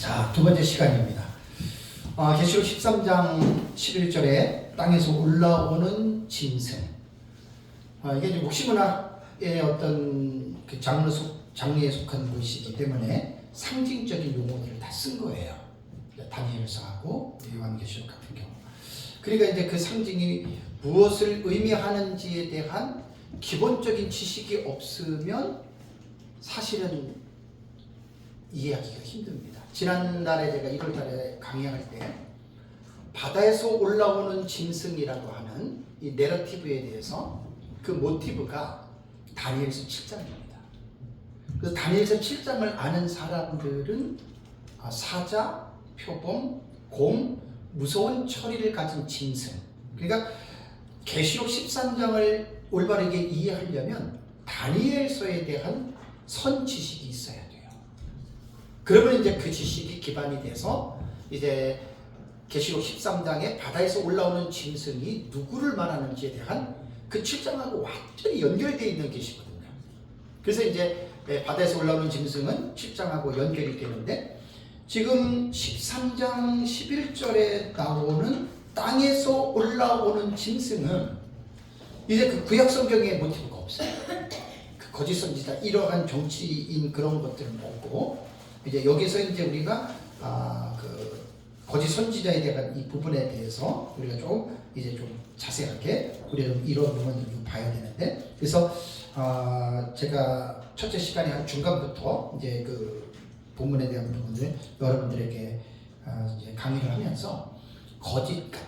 자, 두 번째 시간입니다. 계시록 13장 11절에 땅에서 올라오는 짐승. 이게 이제 묵시문학의 어떤 그 장르에 속한 것이기 때문에 상징적인 용어들을 다 쓴 거예요. 다니엘서하고 요한계시록 같은 경우. 그러니까 이제 그 상징이 무엇을 의미하는지에 대한 기본적인 지식이 없으면 사실은 이해하기가 힘듭니다. 지난달에 제가 1월달에 강의할 때 바다에서 올라오는 짐승이라고 하는 이 내러티브에 대해서 그 모티브가 다니엘서 7장입니다. 그래서 다니엘서 7장을 아는 사람들은 사자, 표범, 곰, 무서운 처리를 가진 짐승. 그러니까 계시록 13장을 올바르게 이해하려면 다니엘서에 대한 선 지식이 있어야 돼요. 그러면 이제 그 지식이 기반이 돼서 이제 계시록 13장에 바다에서 올라오는 짐승이 누구를 말하는지에 대한 그 7장하고 완전히 연결되어 있는 것이거든요. 그래서 이제 바다에서 올라오는 짐승은 7장하고 연결이 되는데 지금 13장 11절에 나오는 땅에서 올라오는 짐승은 이제 그 구약 성경에 모티브가 없어요. 그 거짓 선지자 이러한 정치인 그런 것들은 없고 이제 여기서 이제 우리가 그 거짓 선지자에 대한 이 부분에 대해서 우리가 좀 이제 좀 자세하게 우리가 이런 부분을 좀 봐야 되는데 그래서 제가 첫째 시간에 한 중간부터 이제 그 본문에 대한 부분을 여러분들에게 이제 강의를 하면서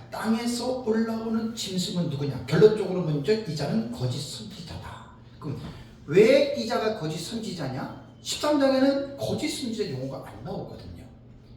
땅에서 올라오는 짐승은 누구냐? 결론적으로 먼저 이 자는 거짓 선지자다. 그럼 왜 이 자가 거짓 선지자냐? 13장에는 거짓 선지자 용어가 안 나오거든요.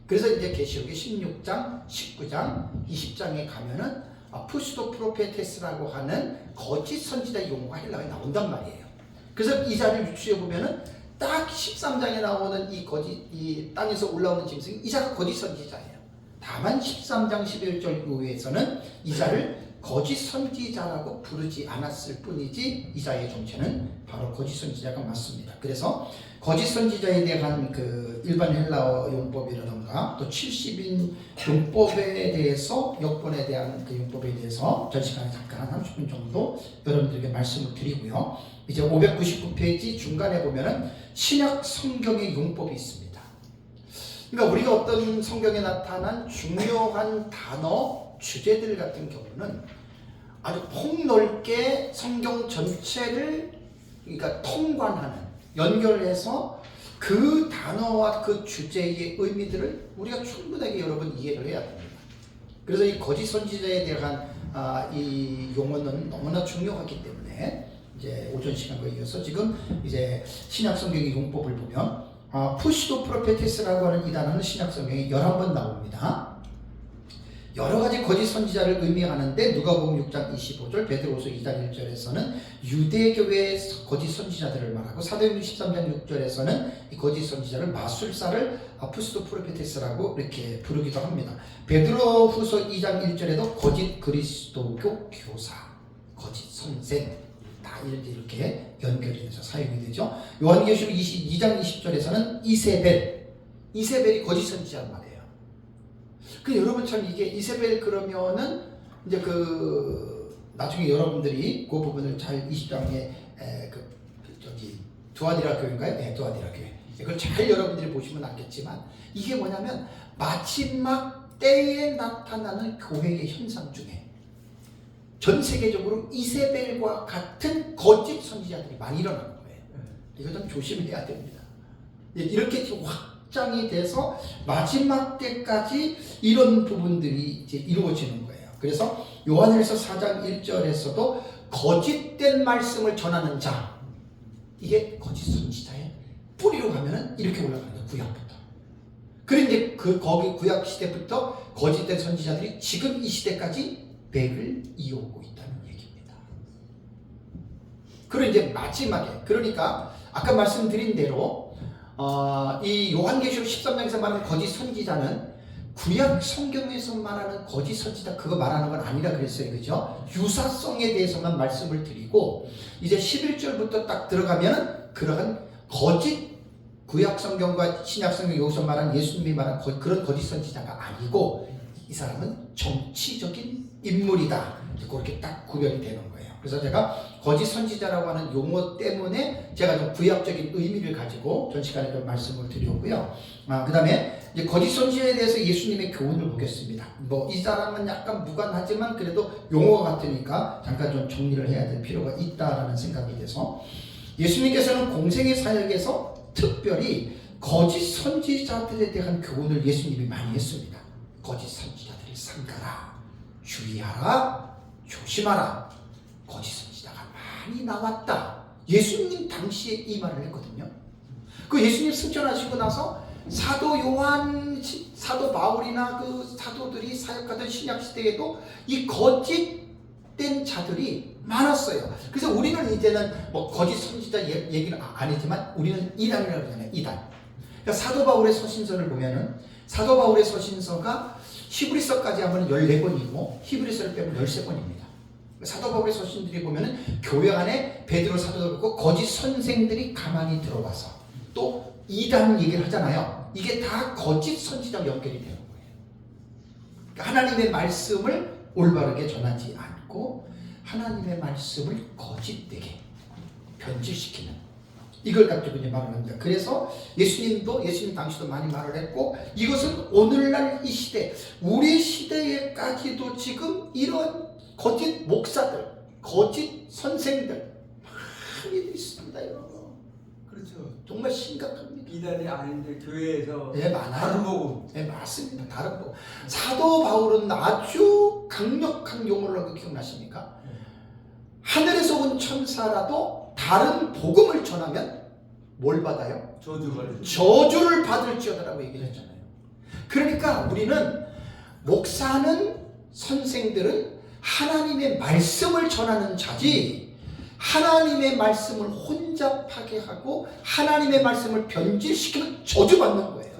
그래서 이제 계시록의 16장, 19장, 20장에 가면은 푸스도 프로페테스라고 하는 거짓 선지자 용어가 헬라어에 나온단 말이에요. 그래서 이 자를 유추해 보면은 딱 13장에 나오는 이 땅에서 올라오는 짐승이 이 자가 거짓 선지자예요. 다만 13장 11절 이후에서는 이 자를 거짓 선지자라고 부르지 않았을 뿐이지 이 자의 정체는 바로 거짓 선지자가 맞습니다. 그래서 거짓 선지자에 대한 그 일반 헬라어 용법이라던가 또 70인 용법에 대해서 역본에 대한 그 용법에 대해서 전 시간에 잠깐 한 30분 정도 여러분들에게 말씀을 드리고요. 이제 599페이지 중간에 보면은 신약 성경의 용법이 있습니다. 그러니까 우리가 어떤 성경에 나타난 중요한 단어, 주제들 같은 경우는 아주 폭넓게 성경 전체를 그러니까 통관하는, 연결해서 그 단어와 그 주제의 의미들을 우리가 충분하게 여러분 이해를 해야 됩니다. 그래서 이 거짓 선지자에 대한 이 용어는 너무나 중요하기 때문에 이제 오전 시간과 이어서 지금 이제 신약 성경의 용법을 보면 푸시도 프로페테스라고 하는 이 단어는 신약 성경에 11번 나옵니다. 여러 가지 거짓 선지자를 의미하는데 누가복음 6장 25절, 베드로후서 2장 1절에서는 유대교회의 거짓 선지자들을 말하고 사도행전 13장 6절에서는 이 거짓 선지자를 마술사를 푸시도 프로페테스라고 이렇게 부르기도 합니다. 베드로후서 2장 1절에도 거짓 그리스도교 교사, 거짓 선생 다 이렇게 연결이 돼서 사용이 되죠. 요한계시록 22장 20절에서는 이세벨이 거짓 선지자란 말이에요. 그 여러분 참 이게 이세벨 그러면은 이제 그 나중에 여러분들이 그 부분을 잘 20장에 두아디라 교회인가요? 네, 두아디라 교회. 이걸 잘 여러분들이 보시면 알겠지만 이게 뭐냐면 마지막 때에 나타나는 교회의 현상 중에 전 세계적으로 이세벨과 같은 거짓 선지자들이 많이 일어나는 거예요. 이거 좀 조심해야 됩니다. 이렇게 확장이 돼서 마지막 때까지 이런 부분들이 이제 이루어지는 거예요. 그래서 요한일서 4장 1절에서도 거짓된 말씀을 전하는 자, 이게 거짓 선지자의 뿌리로 가면은 이렇게 올라가는 거예요. 구약부터. 그런데 거기 구약 시대부터 거짓된 선지자들이 지금 이 시대까지 백을 이어오고 있다는 얘기입니다. 그리고 이제 마지막에 그러니까 아까 말씀드린 대로 이 요한계시록 13장에서 말하는 거짓 선지자는 구약 성경에서 말하는 거짓 선지자 그거 말하는 건 아니라 그랬어요. 그죠? 유사성에 대해서만 말씀을 드리고 이제 11절부터 딱 들어가면 그러한 거짓 구약 성경과 신약 성경 여기서 말한 예수님이 말한 그런 거짓 선지자가 아니고 이 사람은 정치적인 인물이다. 그렇게 딱 구별이 되는 거예요. 그래서 제가 거짓 선지자라고 하는 용어 때문에 제가 좀 구약적인 의미를 가지고 전 시간에 좀 말씀을 드렸고요. 그 다음에 이제 거짓 선지자에 대해서 예수님의 교훈을 보겠습니다. 뭐 이 사람은 약간 무관하지만 그래도 용어가 같으니까 잠깐 좀 정리를 해야 될 필요가 있다라는 생각이 돼서 예수님께서는 공생의 사역에서 특별히 거짓 선지자들에 대한 교훈을 예수님이 많이 했습니다. 거짓 선지자들을 삼가라, 주의하라, 조심하라. 거짓 선지자가 많이 나왔다. 예수님 당시에 이 말을 했거든요. 그 예수님 승천하시고 나서 사도 요한, 사도 바울이나 그 사도들이 사역하던 신약 시대에도 이 거짓된 자들이 많았어요. 그래서 우리는 이제는 뭐 거짓 선지자 얘기는 아니지만 우리는 이단이라고 하잖아요. 이단. 그러니까 사도 바울의 서신서를 보면은 사도 바울의 서신서가 히브리서까지 하면 14권이고 히브리서를 빼면 13권입니다. 사도 바울의 서신들이 보면은 교회 안에 베드로 사도도 그렇고 거짓 선생들이 가만히 들어와서 또 이단 얘기를 하잖아요. 이게 다 거짓 선지자와 연결이 되는 거예요. 그러니까 하나님의 말씀을 올바르게 전하지 않고 하나님의 말씀을 거짓되게 변질시키는 이걸 가지고 이제 말을 합니다. 그래서 예수님 당시도 많이 말을 했고 이것은 오늘날 이 시대 우리 시대에까지도 지금 이런 거짓 목사들, 거짓 선생들 많이 있습니다, 여러분. 그렇죠. 정말 심각합니다. 이단이 아닌데 교회에서 네, 많아요. 다른 거고. 네, 맞습니다. 다른 거. 사도 바울은 아주 강력한 용어를 하고 기억나십니까? 하늘에서 온 천사라도 다른 복음을 전하면 뭘 받아요? 저주를 받을지어다라고 얘기를 했잖아요. 그러니까 우리는 목사는 선생들은 하나님의 말씀을 전하는 자지 하나님의 말씀을 혼잡하게 하고 하나님의 말씀을 변질시키면 저주받는 거예요.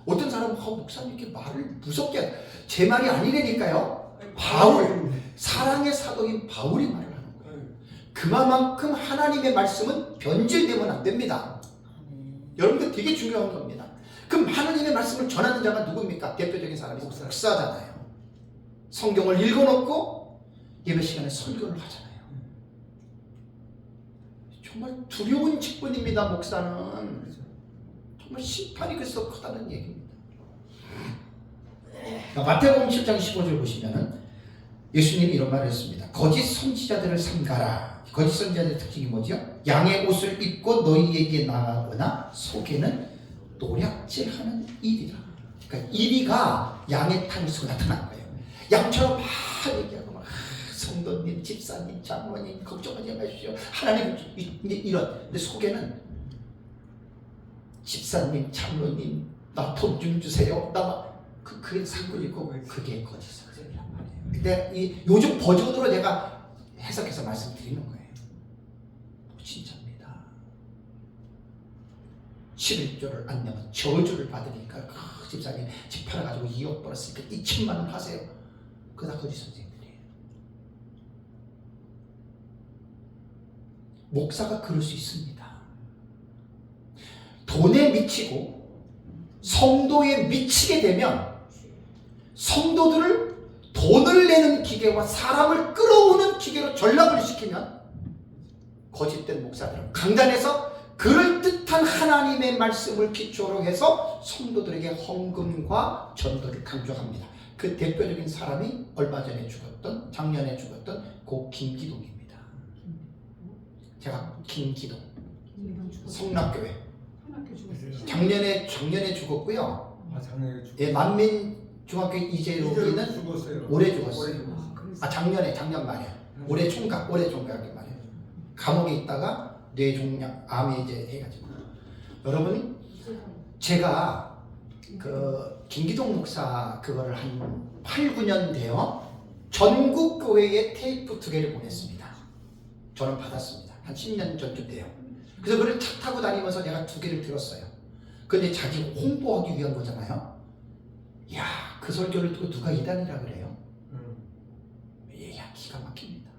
어떤 사람은 목사님 이렇게 말을 무섭게 하죠. 제 말이 아니라니까요. 바울, 사랑의 사도인 바울이 말을 하는 거예요. 그만큼 하나님의 말씀은 변질되면 안 됩니다. 여러분들 되게 중요한 겁니다. 그럼 하나님의 말씀을 전하는 자가 누굽니까? 대표적인 사람이 목사잖아요. 성경을 읽어놓고 예배 시간에 설교를 하잖아요. 정말 두려운 직분입니다. 목사는 정말 심판이 그래서 크다는 얘기입니다. 마태복음 7장 15절 보시면은 예수님이 이런 말을 했습니다. 거짓 선지자들을 삼가라. 거짓 선지자들의 특징이 뭐죠? 양의 옷을 입고 너희에게 나가거나 속에는 노략질하는 이리라. 그러니까 이리가 양의 탕 속에 나타난 거예요. 양처럼 막 얘기하고 막 성도님, 집사님, 장로님 걱정하지 마십시오. 하나님 이런. 근데 속에는 집사님, 장로님 나 돈 좀 주세요. 그게 사건이고 그게 거짓 선지자란 말이에요. 근데 이 요즘 버전으로 내가 해석해서 말씀드리는 거예요. 진짜입니다. 11조를 안 내면 저주를 받으니까 집사님 집 팔아가지고 2억 벌었으니까 2천만 원 하세요. 그거 다 거짓 선생님들이에요. 목사가 그럴 수 있습니다. 돈에 미치고 성도에 미치게 되면 성도들을 돈을 내는 기계와 사람을 끌어오는 기계로 전락을 시키면 거짓된 목사들은 강단에서 그럴듯한 하나님의 말씀을 기초로 해서 성도들에게 헌금과 전도를 강조합니다. 그 대표적인 사람이 얼마 전에 죽었던 작년에 죽었던 고 김기동입니다. 제가 김기동 성락교회 작년에 죽었고요. 작년에 죽었어요. 예, 만민 중학교 이재록이는 올해 죽었어요. 작년 말에 올해 총각 말에 감옥에 있다가 뇌종양 암에 이제 해가지고. 여러분 제가 그 김기동 목사 그거를 한 8, 9년 되어 전국 교회에 테이프 2개를 보냈습니다. 저는 받았습니다. 한 10년 전쯤 돼요. 그래서 그걸 차 타고 다니면서 내가 2개를 들었어요. 근데 자기 홍보하기 위한 거잖아요. 야, 그 설교를 듣고 누가 이단이라 그래요? 기가 막힙니다.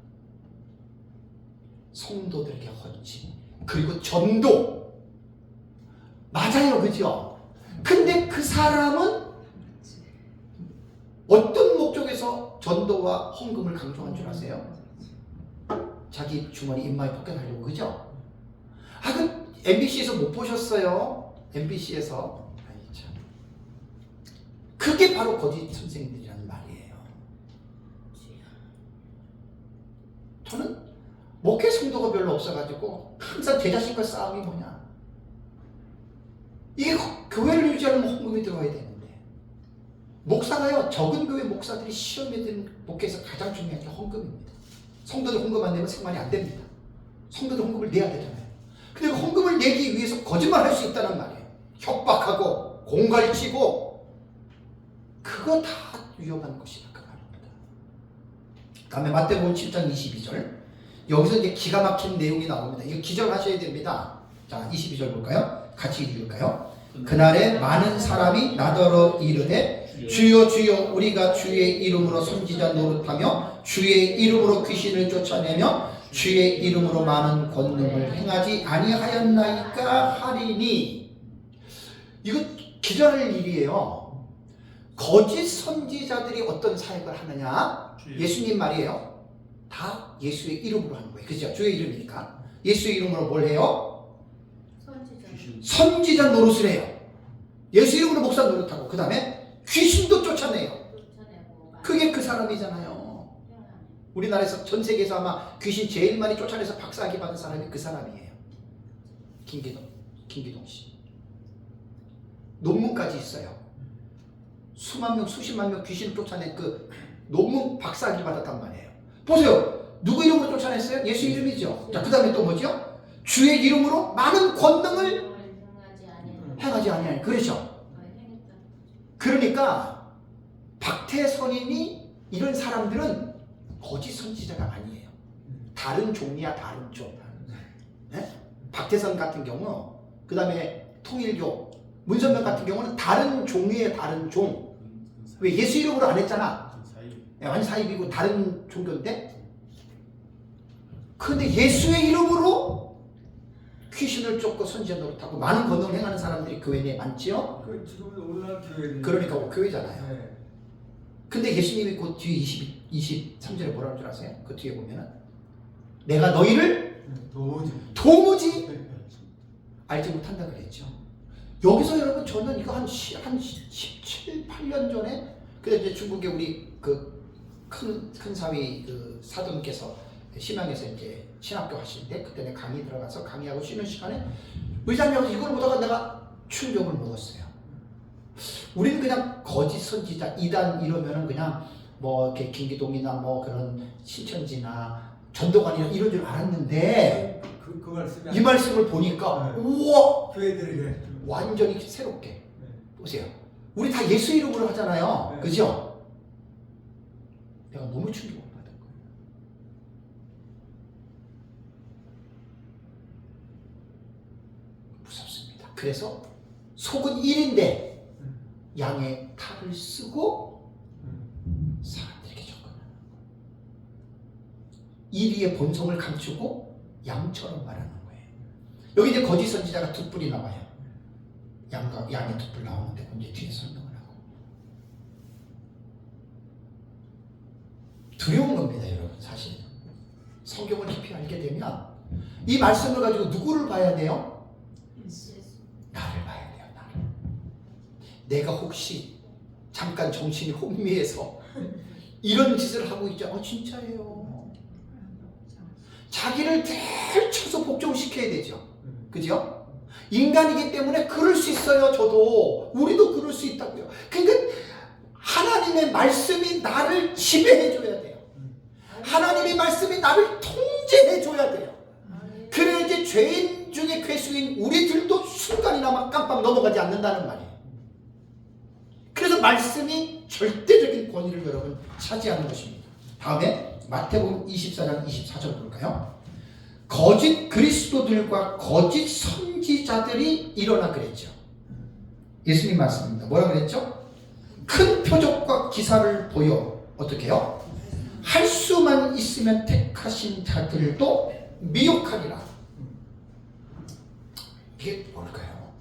성도들에게 헌신 그리고 전도 맞아요, 그죠? 근데 그 사람은 어떤 목적에서 전도와 헌금을 강조한 줄 아세요? 자기 주머니 입마에 포켓하려고, 그죠? 아, 그 MBC에서 못 보셨어요? MBC에서. 아이 참. 그게 바로 거짓 선생님들이라는 말이에요. 저는 목회 성도가 별로 없어가지고 항상 제 자신과 싸움이 뭐냐. 이게 교회를 유지하려면 헌금이 들어와야 되는데, 목사가요, 적은 교회 목사들이 시험에 든 목회에서 가장 중요한 게 헌금입니다. 성도들 헌금 안 내면 생활이 안 됩니다. 성도들 헌금을 내야 되잖아요. 근데 그 헌금을 내기 위해서 거짓말 할 수 있다는 말이에요. 협박하고 공갈치고, 그거 다 위험한 것이다 그 말입니다. 다음에 마태복음 7장 22절. 여기서 이제 기가 막힌 내용이 나옵니다. 이거 기절하셔야 됩니다. 자, 22절 볼까요? 같이 읽을까요? 그날에 많은 사람이 나더러 이르되 주여 주여 우리가 주의 이름으로 선지자 노릇하며 주의 이름으로 귀신을 쫓아내며 주의 이름으로 많은 권능을 행하지 아니하였나이까 하리니. 이거 기절할 일이에요. 거짓 선지자들이 어떤 사역을 하느냐? 예수님 말이에요. 다 예수의 이름으로 하는 거예요. 그죠? 주의 이름이니까. 예수의 이름으로 뭘 해요? 선지자 노릇을 해요. 예수 이름으로 목사 노릇하고, 그 다음에 귀신도 쫓아내요. 그게 그 사람이잖아요. 우리나라에서 전 세계에서 아마 귀신 제일 많이 쫓아내서 박사학위 받은 사람이 그 사람이에요. 김기동 씨. 논문까지 있어요. 수만 명, 수십만 명 귀신을 쫓아낸 그 논문 박사학위 받았단 말이에요. 보세요. 누구 이름으로 쫓아냈어요? 예수 이름이죠. 자, 그 다음에 또 뭐죠? 주의 이름으로 많은 권능을 행하지 아니하니. 그렇죠. 그러니까 박태선이니 이런 사람들은 거짓 선지자가 아니에요. 다른 종이야, 다른 종. 네? 박태선 같은 경우, 그 다음에 통일교, 문선명 같은 경우는 다른 종류의 다른 종. 왜? 예수 이름으로 안 했잖아. 네, 완전 사입이고 다른 종교인데, 그런데 예수의 이름으로 귀신을 쫓고 선지자 노릇하고 많은 권능을 행하는 사람들이 교회 내에 많지요? 그 지금 오늘날 교회는 그러니까 교회잖아요. 네. 근데 예수님이 그 뒤에 23절에 뭐라고 줄 아세요? 그 뒤에 보면은 내가 너희를 도무지 알지 못한다 그랬죠. 여기서 여러분 저는 이거 한 17, 18년 전에, 그때 이제 중국에 우리 그 큰 사위 그 사돈께서 심양에서 이제 신학교 하시는데, 그때 내가 강의 들어가서 강의하고 쉬는 시간에 의장님하고 이걸 보다가 내가 충격을 먹었어요. 우리는 그냥 거짓 선지자, 이단 이러면은 그냥 뭐 이렇게 김기동이나 뭐 그런 신천지나 전도관이나 이런 줄 알았는데, 그 말씀이 이 말씀을 보니까 네. 우와, 교회들에게 완전히 새롭게. 네. 보세요. 우리 다 예수 이름으로 하잖아요. 네. 그죠? 내가 너무 충격을 받은 거예요. 무섭습니다. 그래서 속은 1인데 양의 탈을 쓰고 사람들에게 접근하는 거예요. 1위의 본성을 감추고 양처럼 말하는 거예요. 여기 이제 거짓 선지자가 두 뿔이 나와요. 양의 두 뿔 나오는데 이제 뒤에 설명을 하고. 두려운 겁니다, 여러분. 사실 성경을 깊이 알게 되면 이 말씀을 가지고 누구를 봐야 돼요? 나를 봐야 돼요. 나를. 내가 혹시 잠깐 정신이 혼미해서 이런 짓을 하고 있지 않아? 진짜예요. 자기를 들쳐서 복종시켜야 되죠. 그죠? 인간이기 때문에 그럴 수 있어요. 저도. 우리도 그럴 수 있다고요. 그러니까 하나님의 말씀이 나를 지배해줘야 돼요. 하나님의 말씀이 나를 통제해줘야 돼요. 그래야지 죄인 중에 괴수인 우리들도 순간이나마 깜빡 넘어가지 않는다는 말이에요. 그래서 말씀이 절대적인 권위를 여러분 차지하는 것입니다. 다음에 마태복음 24장 24절 볼까요? 거짓 그리스도들과 거짓 선지자들이 일어나 그랬죠. 예수님 말씀입니다. 뭐라 그랬죠? 큰 표적과 기사를 보여 어떻게 해요? 할 수만 있으면 택하신 자들도 미혹하리라. 이게 뭘까요?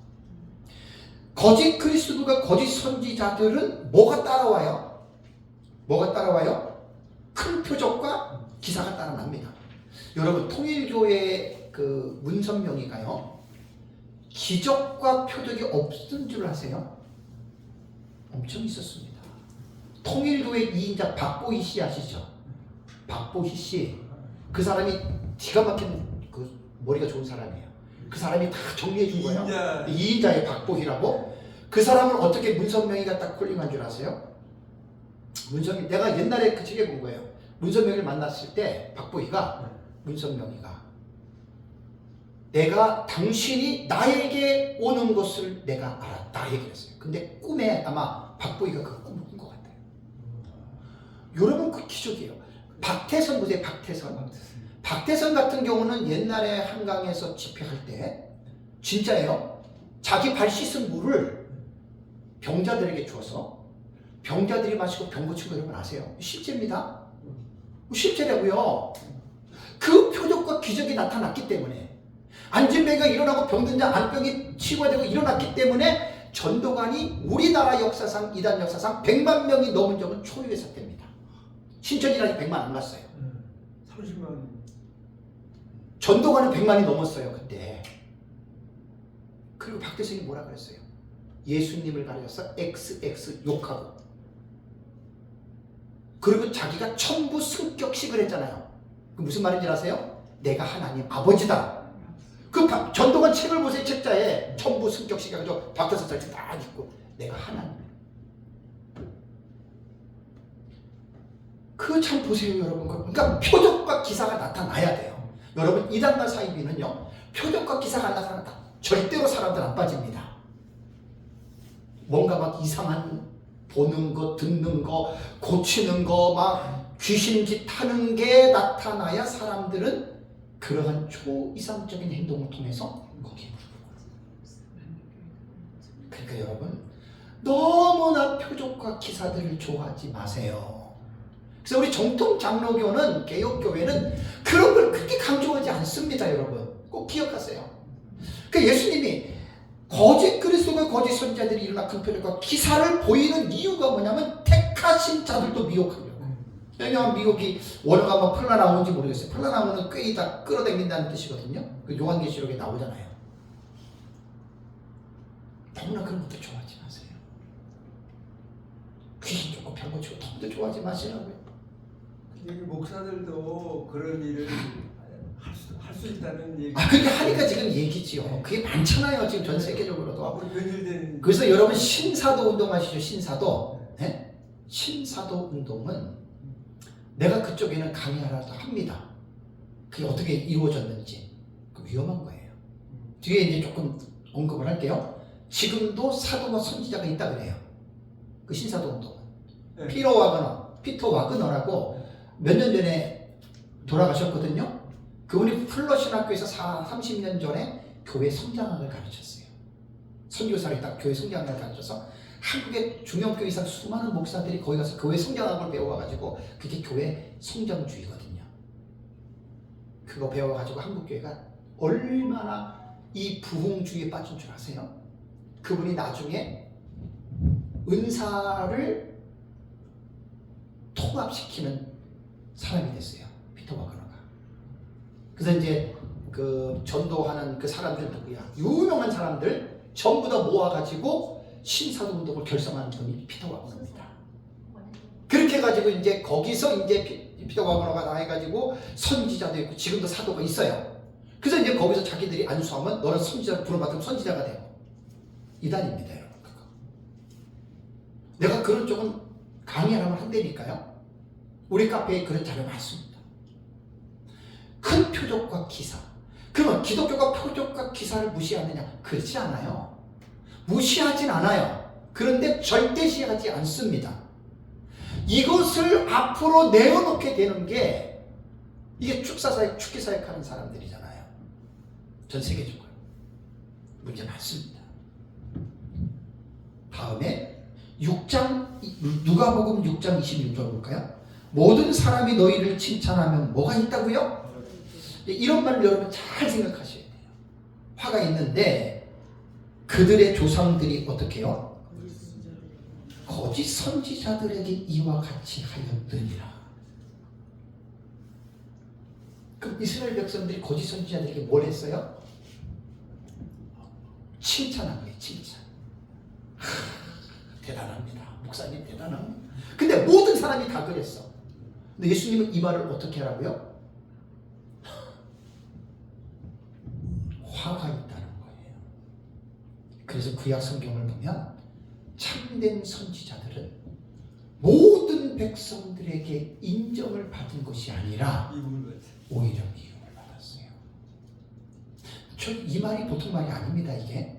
거짓 그리스도가 거짓 선지자들은 뭐가 따라와요? 뭐가 따라와요? 큰 표적과 기사가 따라납니다. 여러분 통일교회 그 문선명이가요 기적과 표적이 없은 줄 아세요? 엄청 있었습니다. 통일교회 2인자 박보희 씨 아시죠? 박보희 씨, 그 사람이 기가 막힌 그 머리가 좋은 사람이에요. 그 사람이 다 정리해 준 거예요. 2인자의 박보희라고. 그 사람은 어떻게 문선명이가 딱 콜링한 줄 아세요? 문선명, 내가 옛날에 그 책에 본 거예요. 문선명을 만났을 때 박보희가 문선명이가 내가 당신이 나에게 오는 것을 내가 알았다 얘기했어요. 근데 꿈에 아마 박보희가 그 꿈을 꾼 것 같아요. 여러분 그 기적이에요. 박태선 보세요. 박태선 같은 경우는 옛날에 한강에서 집회할 때 진짜예요. 자기 발 씻은 물을 병자들에게 주어서 병자들이 마시고 병 고친 거 여러분 아세요? 실제입니다. 실제라고요. 그 표적과 기적이 나타났기 때문에 안진뱅이가 일어나고 병든 자 안병이 치유되고 일어났기 때문에 전도관이 우리나라 역사상 이단 역사상 100만 명이 넘은 적은 초유의 사태입니다. 신천지는 아직 100만 안 갔어요. 30만. 전도관은 100만이 넘었어요 그때. 그리고 박대성이 뭐라 그랬어요? 예수님을 가려서 XX 욕하고 그리고 자기가 천부 승격식을 했잖아요. 그 무슨 말인지 아세요? 내가 하나님 아버지다. 그 전도관 책을 보세요. 책자에 천부 승격식 해가지고 박대성 사진 다 읽고 내가 하나님. 그 참 보세요 여러분. 그러니까 표적과 기사가 나타나야 돼요. 여러분 이단과 사이비는요 표적과 기사가 안 나타났다 절대로 사람들 안 빠집니다. 뭔가 막 이상한 보는 거 듣는 거 고치는 거 막 귀신짓 하는 게 나타나야 사람들은 그러한 초이상적인 행동을 통해서 거기에 그러니까 여러분 너무나 표적과 기사들을 좋아하지 마세요. 그래서 우리 정통 장로교는 개혁교회는 그런 걸 그렇게 강조하지 않습니다. 여러분 꼭 기억하세요. 그러니까 예수님이 거짓 그리스도가 거짓 선지자들이 일어나 큰 표적과 기사를 보이는 이유가 뭐냐면 택하신 자들도 미혹하려고. 왜냐하면 미혹이 원어가 뭐 플라나오는지 모르겠어요. 플라나오는 꾀이다 끌어당긴다는 뜻이거든요. 그 요한계시록에 나오잖아요. 너무나 그런 것도 좋아하지 마세요. 귀신 쫓고 병 고치고 너무도 좋아하지 마시라고요. 여기 목사들도 그런 일을 할 수 있다는 얘기. 그렇게 하니까 지금 얘기지요. 그게 많잖아요. 지금 전 세계적으로도. 앞으로 변질된. 그래서 여러분 신사도 운동 아시죠? 신사도. 네? 신사도 운동은 내가 그쪽에는 강의하라도 합니다. 그게 어떻게 이루어졌는지. 그 위험한 거예요. 뒤에 이제 조금 언급을 할게요. 지금도 사도와 선지자가 있다 그래요. 그 신사도 운동은. 네. 피터 와그너라고 몇 년 전에 돌아가셨거든요. 그분이 플러신학교에서 30년 전에 교회 성장학을 가르쳤어요. 선교사를 딱 교회 성장학을 가르쳐서 한국의 중형교 이상 수많은 목사들이 거기 가서 교회 성장학을 배워가지고 그게 교회 성장주의거든요. 그거 배워가지고 한국교회가 얼마나 이 부흥주의에 빠진 줄 아세요? 그분이 나중에 은사를 통합시키는 사람이 됐어요. 피터 와그너가. 그래서 이제 그 전도하는 그 사람들 누구야? 유명한 사람들 전부 다 모아가지고 신사도 운동을 결성한 분이 피터 와그너입니다. 그렇게 해가지고 이제 거기서 이제 피터 와그너가 나해가지고 선지자도 있고 지금도 사도가 있어요. 그래서 이제 거기서 자기들이 안수하면 너는 선지자 부름받으면 선지자가 돼요. 이단입니다, 여러분. 그거. 내가 그런 쪽은 강의하라면 한다니까요. 우리 카페에 그런 자료 많습니다. 큰 표적과 기사. 그러면 기독교가 표적과 기사를 무시하느냐? 그렇지 않아요. 무시하진 않아요. 그런데 절대시하지 않습니다. 이것을 앞으로 내어놓게 되는 게 이게 축사사역, 축기사역하는 사람들이잖아요. 전 세계적으로. 문제 많습니다. 다음에 6장, 누가복음 6장 26절 볼까요? 모든 사람이 너희를 칭찬하면 뭐가 있다고요? 이런 말을 여러분 잘 생각하셔야 돼요. 화가 있는데 그들의 조상들이 어떻게 해요? 거짓 선지자들에게 이와 같이 하였더니라. 그럼 이스라엘 백성들이 거짓 선지자들에게 뭘 했어요? 칭찬한 거예요. 칭찬. 대단합니다. 목사님 대단합니다. 근데 모든 사람이 다 그랬어. 근데 예수님은 이 말을 어떻게 하라고요? 화가 있다는 거예요. 그래서 구약 성경을 보면 참된 선지자들은 모든 백성들에게 인정을 받은 것이 아니라 오히려 미움을 받았어요. 이 말이 보통 말이 아닙니다. 이게.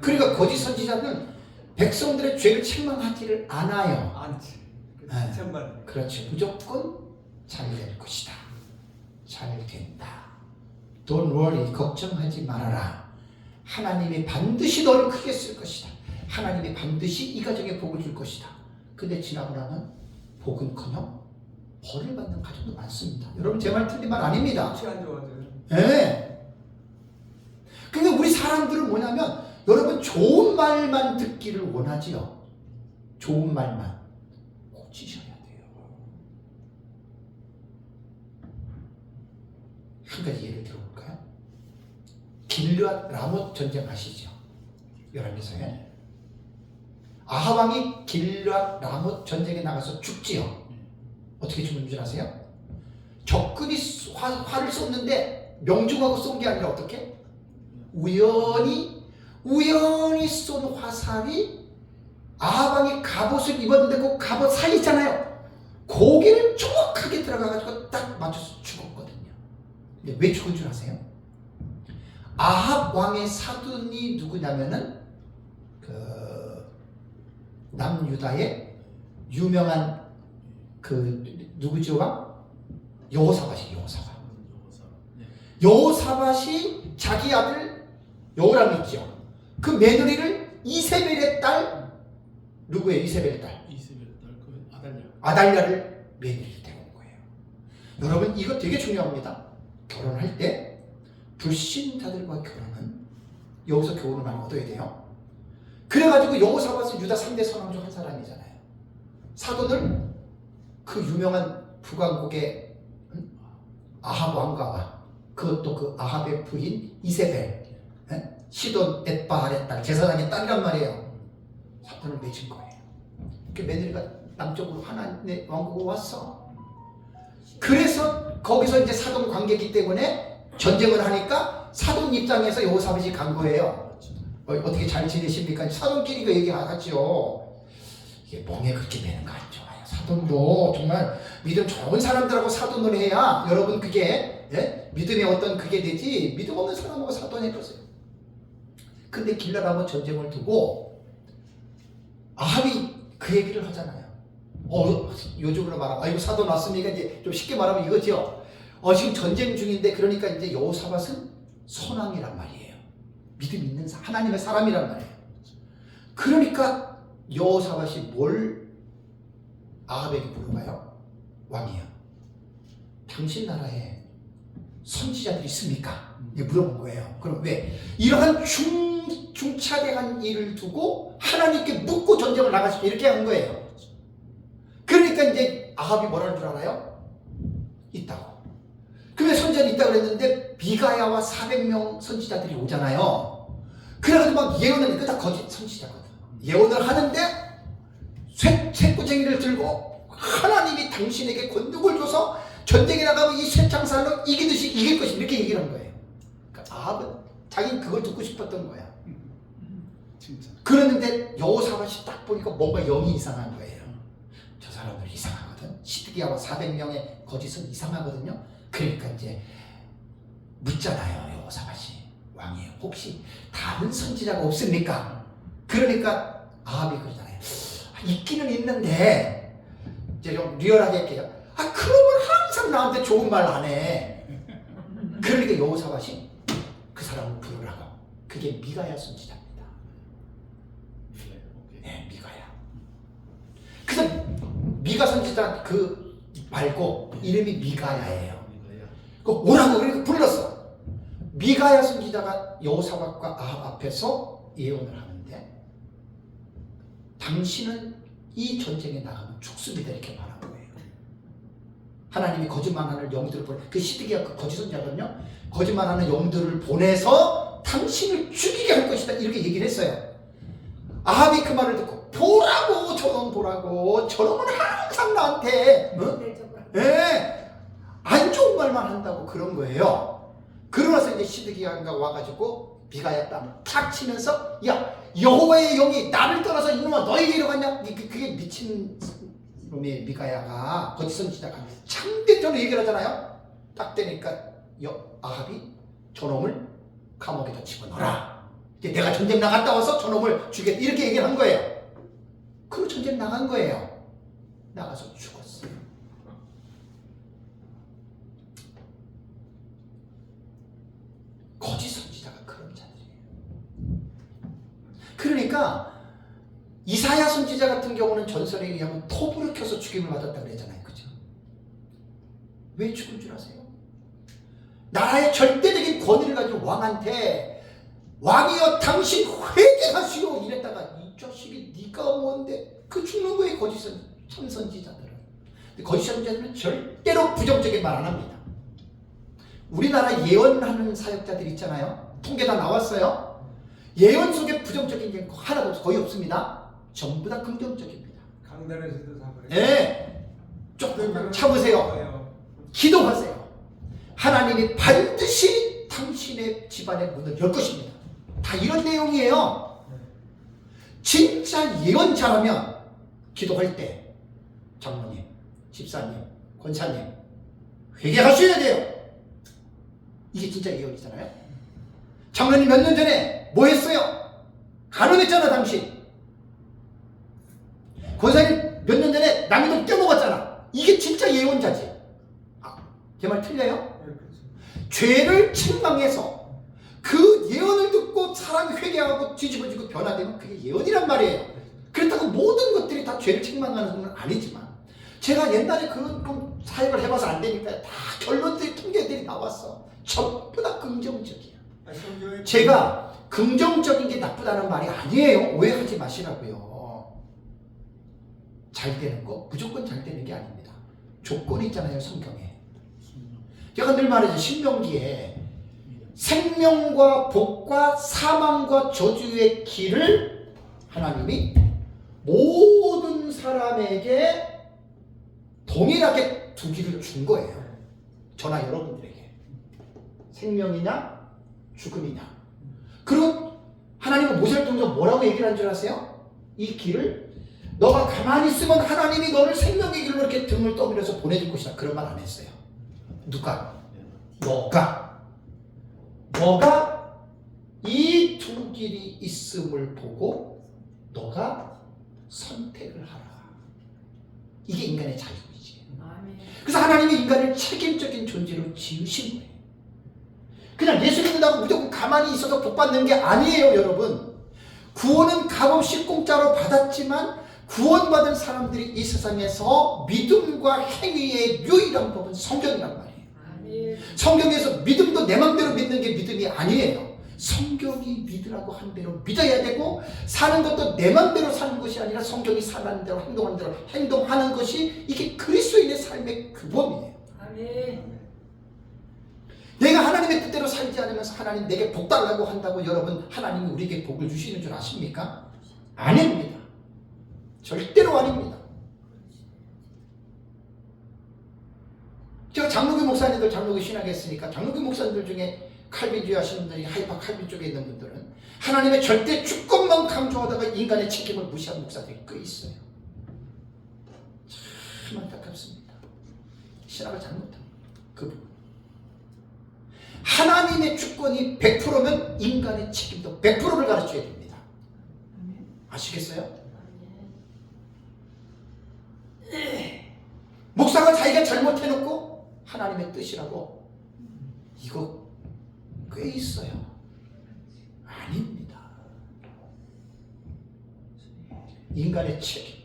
그러니까 거짓 선지자는 백성들의 죄를 책망하지를 않아요. 않지. 네. 그렇지. 무조건 잘 될 것이다. 잘 된다. Don't worry. 걱정하지 말아라. 하나님이 반드시 너를 크게 쓸 것이다. 하나님이 반드시 이 가정에 복을 줄 것이다. 근데 지나고 나면 복은커녕 벌을 받는 가정도 많습니다. 여러분 제 말 틀린 말 아닙니다. 안 좋아져요. 네. 근데 우리 사람들은 뭐냐면 여러분 좋은 말만 듣기를 원하지요. 좋은 말만 고치셔야 돼요. 한 가지 예를 들어볼까요? 길르앗 라못 전쟁 아시죠? 열왕기서에 아합 왕이 길르앗 라못 전쟁에 나가서 죽지요. 어떻게 죽는 줄 아세요? 적군이 활을 쏘는데 명중하고 쏜 게 아니라 어떻게? 우연히 쏜 화살이 아합 왕이 갑옷을 입었는데 그 갑옷 사이 있잖아요. 고개를 정확하게 들어가가지고 딱 맞춰서 죽었거든요. 근데 왜 죽은 줄 아세요? 아합 왕의 사돈이 누구냐면은 그 남유다의 유명한 그 누구죠 왕? 여호사밧이 여호사밧. 여호사밧이 자기 아들 여호람 있죠. 그 며느리를 이세벨의 딸 누구예요? 이세벨의 딸. 이세벨의 딸 그 아달랴. 아달랴를 며느리를 데려온 거예요. 여러분 이거 되게 중요합니다. 결혼할 때 불신자들과 결혼은 여기서 교훈을 많이 얻어야 돼요. 그래가지고 여호사밧은 유다 3대 선왕 중 한 사람이잖아요. 사돈을 그 유명한 북왕국의 아합 왕가와 그것도 그 아합의 부인 이세벨 시돈 엣바알의 딸 제사장의 딸이란 말이에요. 사돈을 맺은 거예요. 그 며느리가 남쪽으로 하나님의 왕국으로 왔어. 그래서 거기서 이제 사돈 관계이기 때문에 전쟁을 하니까 사돈 입장에서 여호사밧이 간 거예요. 어떻게 잘 지내십니까? 사돈끼리 그 얘기 하죠. 이게 멍에 그렇게 매는 거 안 좋아요. 사돈도 정말 믿음 좋은 사람들하고 사돈을 해야 여러분 그게 믿음의 어떤 그게 되지 믿음 없는 사람하고 사돈해보세요. 근데 길라라모 전쟁을 두고 아합이 그 얘기를 하잖아요. 요즘으로 말하면 이거 사돈 왔습니까? 이제 좀 쉽게 말하면 이거죠. 지금 전쟁 중인데 그러니까 이제 여호사밧은 선왕이란 말이에요. 믿음 있는 하나님의 사람이란 말이에요. 그러니까 여호사밧이 뭘 아합에게 물어봐요? 왕이요. 당신 나라에 선지자들이 있습니까? 물어본 거예요. 그럼 왜? 이러한 중차대한 일을 두고 하나님께 묻고 전쟁을 나가시고 이렇게 한 거예요. 그러니까 이제 아합이 뭐라는 줄 알아요? 있다고. 그러면 선지자들이 있다고 그랬는데 미가야와 400명 선지자들이 오잖아요. 그래가지고 막 예언을, 이거 다 거짓 선지자거든. 예언을 하는데 쇠꾸쟁이를 들고 하나님이 당신에게 권능을 줘서 전쟁에 나가면 이 쇠창살로 이기듯이 이길 것이 이렇게 얘기를 한 거예요. 그러니까 아합은 자기는 그걸 듣고 싶었던 거야. 진짜. 그랬는데 여호사밧이 딱 보니까 뭔가 영이 이상한 거예요. 저 사람들 이상하거든. 시드기야와 400명의 거짓은 이상하거든요. 그러니까 이제 묻잖아요. 여호사밧이 왕이에요. 혹시 다른 선지자가 없습니까? 그러니까 아합이 그러잖아요. 있기는 있는데 이제 좀 리얼하게 할게요. 그러면 항상 나한테 좋은 말 안 해. 그러니까 여호사밧이 그 사람을 부르라고. 그게 미가야 선지자입니다. 네, 미가야. 그래서 미가 선지자 그 말고 이름이 미가야예요. 그 오라고 그러니까 불렀어. 미가야 선지자가 여호사밧과 아합 앞에서 예언을 하는데 당신은 이 전쟁에 나가면 죽습니다 이렇게 말한 거예요. 하나님이 거짓말하는 영들을 보내 그 시드기야 그 거짓 선지자거든요. 거짓말하는 영들을 보내서 당신을 죽이게 할 것이다 이렇게 얘기를 했어요. 아합이 그 말을 듣고 보라고 저놈 보라고 저놈은 항상 나한테 안 좋은 말만 한다고 그런 거예요. 그러면서 이제 시드기야가 와가지고 미가야 뺨을 탁 치면서 야 여호와의 영이 나를 떠나서 이놈아 너에게 이러갔냐? 그게 미친 놈의 미가야가 거짓 선지자가 참대적으로 얘기를 하잖아요. 딱 되니까 아합이 저놈을 감옥에다 집어넣어라. 이제 내가 전쟁 나갔다 와서 저놈을 죽였다 이렇게 얘기를 한 거예요. 그리고 전쟁 나간 거예요. 나가서 죽었어요. 거짓 선지자가 그런 자들이에요. 그러니까 이사야 선지자 같은 경우는 전설에 의하면 톱으로 켜서 죽임을 받았다고 그랬잖아요. 그죠? 왜 죽은 줄 아세요? 나라의 절대적인 권위를 가진 왕한테 왕이여 당신 회개하시오 이랬다가 이 자식이 네가 뭔데 그 죽는 거예요. 거짓 참선지자들은. 거짓 선지자들은 절대로 부정적인 말 안 합니다. 우리나라 예언하는 사역자들 있잖아요. 통계 다 나왔어요. 예언 속에 부정적인 게 하나도 거의 없습니다. 전부 다 긍정적입니다. 강단에서도 다 그래요. 네. 조금 참으세요. 기도하세요. 하나님이 반드시 당신의 집안의 문을 열 것입니다. 다 이런 내용이에요. 진짜 예언자라면 기도할 때 장로님, 집사님, 권사님 회개하셔야 돼요. 이게 진짜 예언이잖아요. 장로님 몇 년 전에 뭐 했어요? 간음했잖아 당신. 권사님 몇 년 전에 남의 돈 떼먹었잖아. 이게 진짜 예언자지. 제 말 틀려요? 네, 그렇죠. 죄를 책망해서 그 예언을 듣고 사람이 회개하고 뒤집어지고 변화되면 그게 예언이란 말이에요. 그렇다고 모든 것들이 다 죄를 책망하는 건 아니지만 제가 옛날에 그런 사역을 해봐서 안 되니까 다 결론들이 통계들이 나왔어. 전부 다 긍정적이야. 제가 긍정적인 게 나쁘다는 말이 아니에요. 오해하지 마시라고요. 잘 되는 거 무조건 잘 되는 게 아닙니다. 조건이 있잖아요. 성경에. 제가 늘 말하죠. 신명기에 생명과 복과 사망과 저주의 길을 하나님이 모든 사람에게 동일하게 두기를 준 거예요. 저나 여러분들에게. 생명이냐 죽음이냐. 그리고 하나님은 모세를 통해서 뭐라고 얘기를 한 줄 아세요? 이 길을 너가 가만히 있으면 하나님이 너를 생명의 길로 이렇게 등을 떠밀어서 보내줄 것이다. 그런 말 안 했어요. 누가? 너가 이 두 길이 있음을 보고 너가 선택을 하라. 이게 인간의 자유이지. 그래서 하나님이 인간을 책임적인 존재로 지으신 거예요. 그냥 예수 믿는다고 무조건 가만히 있어서 복 받는 게 아니에요, 여러분. 구원은 값없이 공짜로 받았지만 구원받은 사람들이 이 세상에서 믿음과 행위의 유일한 법은 성경이란 말이에요. 성경에서 믿음도 내 맘대로 믿는 게 믿음이 아니에요. 성경이 믿으라고 한 대로 믿어야 되고 사는 것도 내 맘대로 사는 것이 아니라 성경이 사는 대로 행동하는 대로 행동하는 것이 이게 그리스도인의 삶의 규범이에요. 아멘. 내가 하나님의 뜻대로 살지 않으면서 하나님 내게 복 달라고 한다고 여러분 하나님이 우리에게 복을 주시는 줄 아십니까? 아닙니다. 절대로 아닙니다. 제가 장로교 목사님들 장로교 신학에 했으니까 장로교 목사님들 중에 칼빈주의 하시는 분들이 하이파 칼빈 쪽에 있는 분들은 하나님의 절대 주권만 강조하다가 인간의 책임을 무시한 목사들이 꽤 있어요. 참 안타깝습니다. 신학을 잘못합니다. 그 부분. 하나님의 주권이 100%면 인간의 책임도 100%를 가르쳐야 됩니다. 아시겠어요? 목사가 자기가 잘못해놓고 하나님의 뜻이라고 이거 꽤 있어요. 아닙니다. 인간의 책임.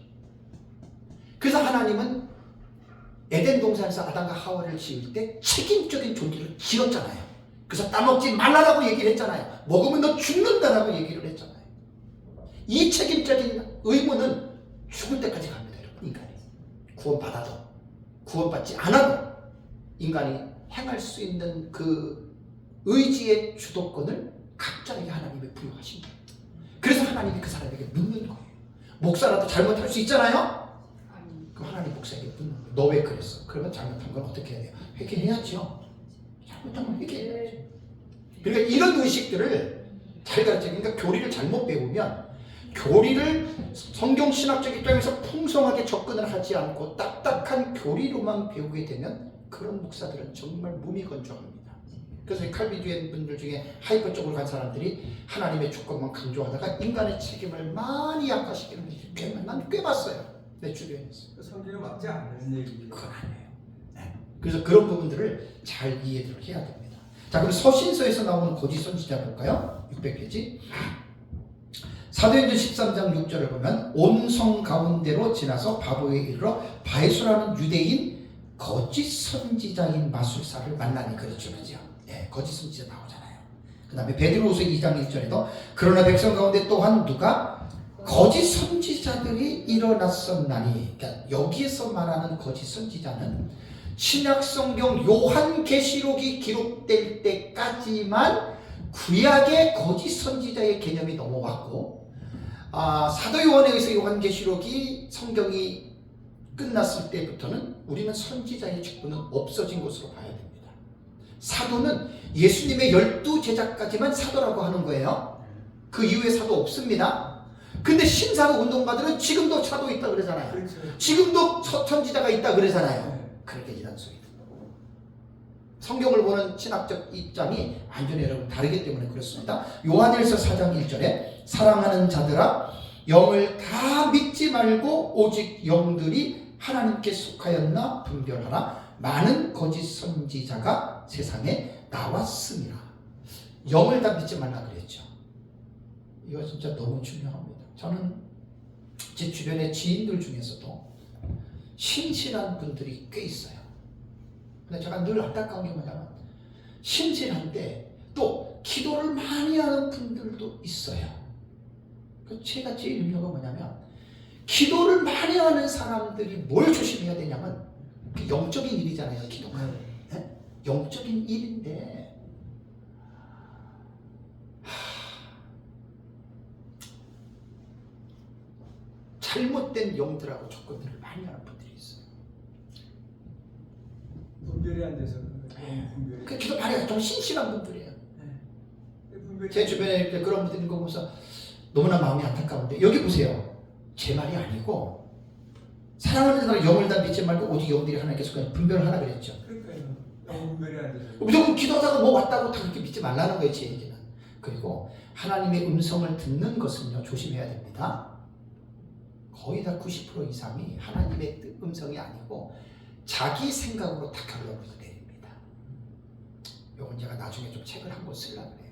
그래서 하나님은 에덴 동산에서 아담과 하와를 지을 때 책임적인 존재를 지었잖아요. 그래서 따먹지 말라라고 얘기를 했잖아요. 먹으면 너 죽는다라고 얘기를 했잖아요. 이 책임적인 의무는 죽을 때까지 갑니다. 여러분. 인간이 구원받아도 구원받지 않아도 인간이 행할 수 있는 그 의지의 주도권을 각자에게 하나님이 부여하신 거예요. 그래서 하나님이 그 사람에게 묻는 거예요. 목사라도 잘못할 수 있잖아요. 그 하나님 목사에게 묻는 거예요. 너 왜 그랬어? 그러면 잘못한 건 어떻게 해야 돼요? 회개해야죠. 잘못한 건 회개해야죠. 그러니까 이런 의식들을 잘 가르쳐. 그러니까 교리를 잘못 배우면 교리를 성경 신학적 입장에서 풍성하게 접근을 하지 않고 딱딱한 교리로만 배우게 되면 그런 목사들은 정말 무미건조합니다. 그래서 칼빈주의 분들 중에 하이퍼 쪽으로 간 사람들이 하나님의 주권만 강조하다가 인간의 책임을 많이 약화시키는 게 난 꽤 봤어요. 내 주변에서. 성경에 맞지 않는 얘기죠. 그건 아니에요. 네. 그래서 그런 부분들을 잘 이해를 해야 됩니다. 자, 그럼 서신서에서 나오는 거짓 선지자 볼까요? 600페이지. 사도행전 13장 6절을 보면 온 성 가운데로 지나서 바보에 이르러 바에수라는 유대인 거짓 선지자인 마술사를 만나니. 그렇죠, 그죠? 네, 거짓 선지자 나오잖아요. 그 다음에 베드로후서 2장 1절에도 그러나 백성 가운데 또한 누가 거짓 선지자들이 일어났었나니. 그러니까 여기에서 말하는 거짓 선지자는 신약 성경 요한계시록이 기록될 때까지만 구약의 거짓 선지자의 개념이 넘어왔고, 사도 요한에 의해서 요한계시록이 성경이 끝났을 때부터는 우리는 선지자의 직분은 없어진 것으로 봐야 됩니다. 사도는 예수님의 12제자까지만 사도라고 하는 거예요. 그 이후에 사도 없습니다. 근데 신사도 운동가들은 지금도 사도 있다 그러잖아요. 그렇죠. 지금도 선지자가 있다 그러잖아요. 그렇게 이단 소리다. 성경을 보는 신학적 입장이 완전히 여러분 다르기 때문에 그렇습니다. 요한일서 4장 1절에 사랑하는 자들아 영을 다 믿지 말고 오직 영들이 하나님께 속하였나 분별하라. 많은 거짓 선지자가 세상에 나왔습니다. 영을 다 믿지 말라 그랬죠. 이거 진짜 너무 중요합니다. 저는 제 주변의 지인들 중에서도 신실한 분들이 꽤 있어요. 근데 제가 늘 안타까운 게 뭐냐면 신실한데 또 기도를 많이 하는 분들도 있어요. 제가 제일 염려가 뭐냐면 기도를 많이 하는 사람들이 뭘 조심해야 되냐면 영적인 일이잖아요. 기도가. 네? 영적인 일인데 잘못된 영들하고 접근들을 많이 하는 분들이 있어요. 분별이 안 돼서 분별이. 그 기도 많이 하는 좀 신실한 분들이에요. 분별이 제 주변에 그런 분들 있는 거 보면서 너무나 마음이 안타까운데 여기 보세요. 제 말이 아니고 사랑하는 사람 영을 다 믿지 말고 오직 영들이 하나님께 속하여 분별을 하라 그랬죠. 그러니까요. 분별이 안 돼서. 무조건 기도하다가 뭐 왔다고 다 그렇게 믿지 말라는 거예요. 제 얘기는. 그리고 하나님의 음성을 듣는 것은요 조심해야 됩니다. 거의 다 90% 이상이 하나님의 음성이 아니고 자기 생각으로 다 결론을 내립니다. 이건 제가 나중에 좀 책을 한 권 쓰려고 해요.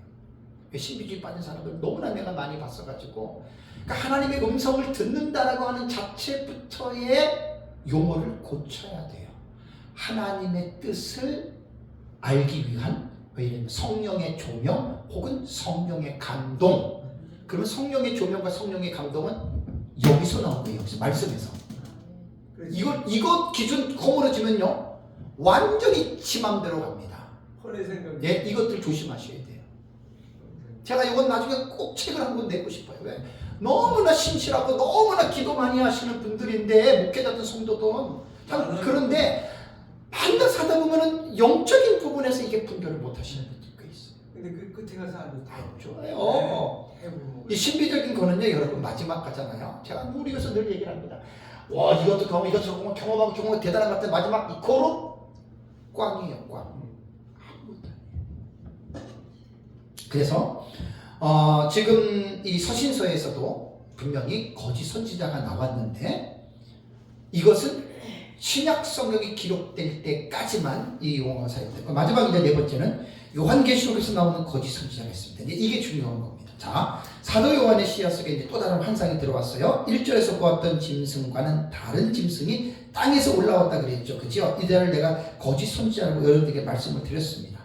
신비주의 빠진 사람들 너무나 내가 많이 봤어가지고 그러니까 하나님의 음성을 듣는다라고 하는 자체부터의 용어를 고쳐야 돼요. 하나님의 뜻을 알기 위한 성령의 조명 혹은 성령의 감동. 그러면 성령의 조명과 성령의 감동은 여기서 나온 거예요. 여기서 말씀에서. 이거 기준 허물어지면요 완전히 지 맘대로 갑니다. 혼의 생각. 예, 이것들 조심하셔야 돼요. 제가 이건 나중에 꼭 책을 한 권 내고 싶어요. 왜? 너무나 신실하고 너무나 기도 많이 하시는 분들인데 목회자든 성도든 참 그런데 반드시 하다 보면은 영적인 부분에서 이게 분별을 못 하시는 분들 꽤 있어요. 근데 그 끝에 가서 안 좋아요. 이 신비적인 거는요 여러분 마지막 가잖아요. 제가 우리 교수 늘 얘기를 합니다. 와 이것도 경험 이것도 경험하고 대단한 것 같아. 마지막 이 코로 꽝이에요. 꽝. 아무것도 아니에요. 그래서 지금 이 서신서에서도 분명히 거짓 선지자가 나왔는데 이것은 신약 성경이 기록될 때까지만 이 용어가 사용되고 마지막 이제 네 번째는 요한계시록에서 나오는 거짓 선지자가 있습니다. 이게 중요한 겁니다. 자, 사도 요한의 시야 속에 이제 또 다른 환상이 들어왔어요. 1절에서 보았던 짐승과는 다른 짐승이 땅에서 올라왔다 그랬죠. 그죠? 이들을 내가 거짓 선지자라고 여러분들에게 말씀을 드렸습니다.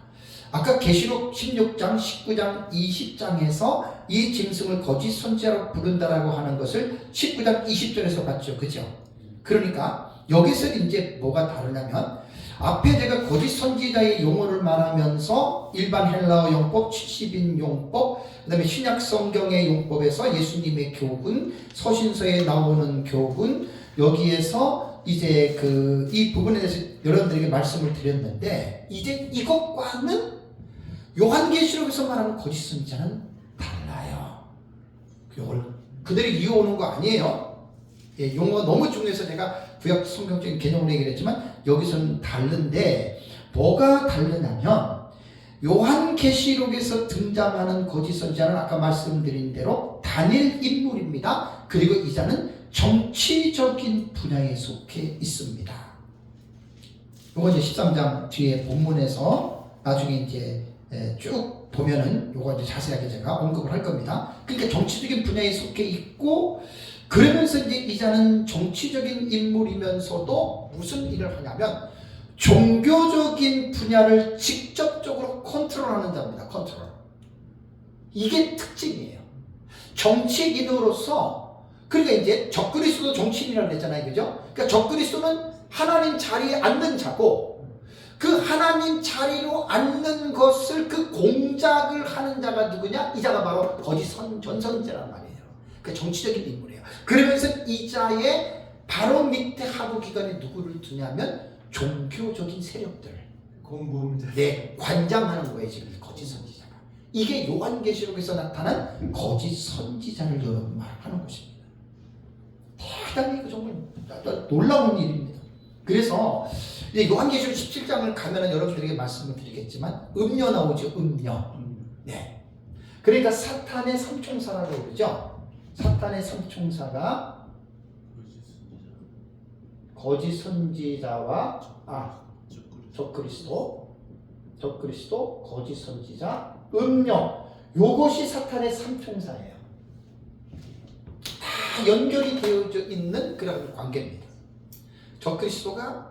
아까 계시록 16장, 19장, 20장에서 이 짐승을 거짓 선지자로 부른다라고 하는 것을 19장 20절에서 봤죠. 그죠? 그러니까 여기서 이제 뭐가 다르냐면 앞에 제가 거짓 선지자의 용어를 말하면서 일반 헬라어 용법, 70인 용법, 그 다음에 신약 성경의 용법에서 예수님의 교훈, 서신서에 나오는 교훈, 여기에서 이제 이 부분에 대해서 여러분들에게 말씀을 드렸는데, 이제 이것과는 요한계시록에서 말하는 거짓 선지자는 달라요. 그들이 이어오는 거 아니에요. 예, 용어가 너무 중요해서 제가 구약 성경적인 개념으로 얘기를 했지만 여기서는 다른데, 뭐가 다르냐면 요한계시록에서 등장하는 거짓 선지자는 아까 말씀드린 대로 단일 인물입니다. 그리고 이 자는 정치적인 분야에 속해 있습니다. 요거 이제 13장 뒤에 본문에서 나중에 이제 쭉 보면은 요거 이제 자세하게 제가 언급을 할 겁니다. 그러니까 정치적인 분야에 속해 있고, 그러면서 이제 이 자는 정치적인 인물이면서도 무슨 일을 하냐면 종교적인 분야를 직접적으로 컨트롤하는 자입니다. 컨트롤. 이게 특징이에요. 정치인으로서, 그러니까 이제 적그리스도 정치인이라고 했잖아요. 그죠? 그러니까 적그리스도는 하나님 자리에 앉는 자고, 그 하나님 자리로 앉는 것을 그 공작을 하는 자가 누구냐? 이 자가 바로 거짓 전선자란 말이에요. 그 정치적인 인물이에요. 그러면서 이 자의 바로 밑에 하부 기관에 누구를 두냐면 종교적인 세력들. 공범자. 네, 관장하는 거예요. 지금 거짓 선지자가. 이게 요한계시록에서 나타난 거짓 선지자를 여러분 말하는 것입니다. 대단히 정말 놀라운 일입니다. 그래서 이제 요한계시록 17장을 가면은 여러분들에게 말씀을 드리겠지만 음녀 나오죠. 음녀. 네. 그러니까 사탄의 삼총사라고 그러죠. 사탄의 삼총사가 거짓 선지자와 적그리스도, 거짓 선지자, 음녀. 요것이 사탄의 삼총사예요. 다 연결이 되어져 있는 그런 관계입니다. 적그리스도가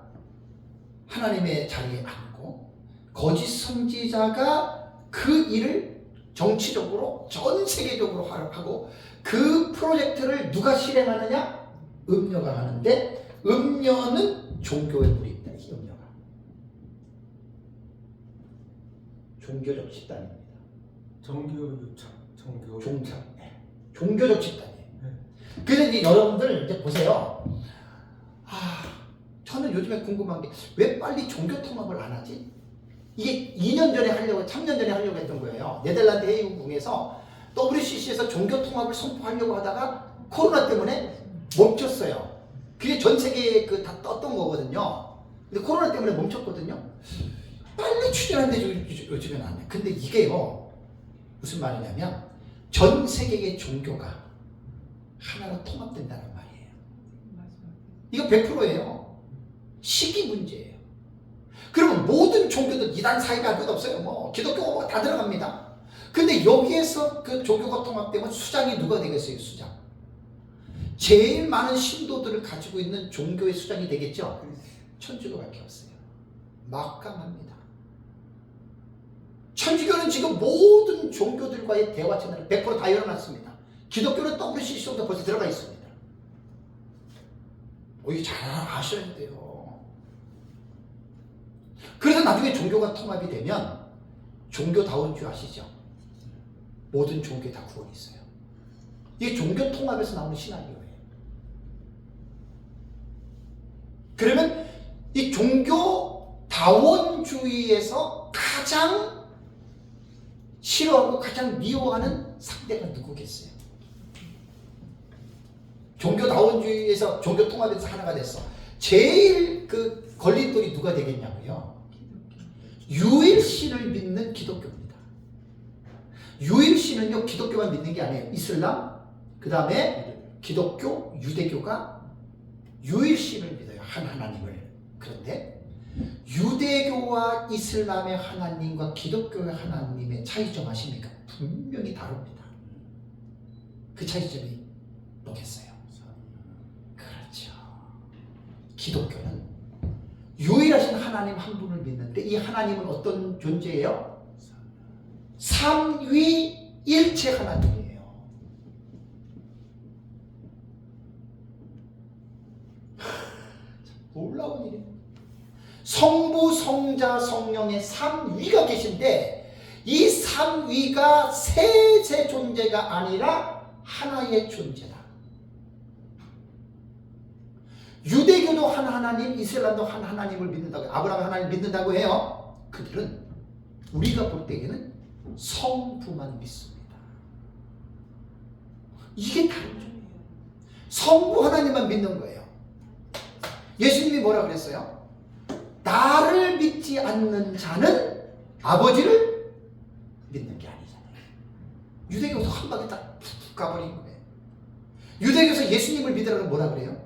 하나님의 자리에 앉고, 거짓 선지자가 그 일을 정치적으로 전 세계적으로 하고, 그 프로젝트를 누가 실행하느냐? 음녀가 하는데, 음녀는 종교에 물이 있다. 이 음녀가 종교적 집단입니다. 종착. 네. 종교적 집단이에요. 네. 그래서 이제 여러분들 이제 보세요. 저는 요즘에 궁금한 게 왜 빨리 종교 통합을 안 하지? 이게 2년 전에 하려고, 3년 전에 하려고 했던 거예요. 네덜란드 헤이그궁에서 WCC에서 종교 통합을 선포하려고 하다가 코로나 때문에 멈췄어요. 그게 전 세계에 다 떴던 거거든요. 근데 코로나 때문에 멈췄거든요. 빨리 추진하는데 요즘엔 안 해. 근데 이게요, 무슨 말이냐면 전 세계의 종교가 하나로 통합된다는 말이에요. 이거 100%예요. 시기 문제예요. 그러면 모든 종교들 이단 사이가 할 것 없어요. 뭐 기독교 다 들어갑니다. 근데 여기에서 그 종교가 통합되면 수장이 누가 되겠어요? 수장. 제일 많은 신도들을 가지고 있는 종교의 수장이 되겠죠? 천주교밖에 없어요. 막강합니다. 천주교는 지금 모든 종교들과의 대화 채널을 100% 다 열어놨습니다. 기독교는 WCC도 벌써 들어가 있습니다. 이거 잘 아셔야 돼요. 그래서 나중에 종교가 통합이 되면 종교다운 줄 아시죠? 모든 종교에 다 구원이 있어요. 이게 종교 통합에서 나오는 시나리오예요. 그러면 이 종교다원주의에서 가장 싫어하고 가장 미워하는 상대가 누구겠어요? 종교다원주의에서 종교통합에서 하나가 됐어. 제일 그 걸림돌이 누가 되겠냐고요? 유일신을 믿는 기독교입니다. 유일신은요, 기독교만 믿는 게 아니에요. 이슬람, 그 다음에 기독교, 유대교가 유일신을 믿어요. 한 하나님을. 그런데 유대교와 이슬람의 하나님과 기독교의 하나님의 차이점 아십니까? 분명히 다릅니다. 그 차이점이 뭐겠어요? 그렇죠. 기독교는 유일하신 하나님 한 분을 믿는데, 이 하나님은 어떤 존재예요? 삼위일체 하나님이에요. 놀라운 일이에요. 성부, 성자, 성령의 삼위가 계신데 이 삼위가 셋의 존재가 아니라 하나의 존재다. 유대교도 한 하나님, 이슬람도 한 하나님을 믿는다고, 아브라함 하나님 믿는다고 해요. 그들은 우리가 볼 때에는 성부만 믿습니다. 이게 다른 점이에요. 성부 하나님만 믿는 거예요. 예수님이 뭐라 그랬어요? 나를 믿지 않는 자는 아버지를 믿는 게 아니잖아요. 유대교에서 한 방에 딱 푹 가버린 거예요. 유대교에서 예수님을 믿으라고 뭐라 그래요?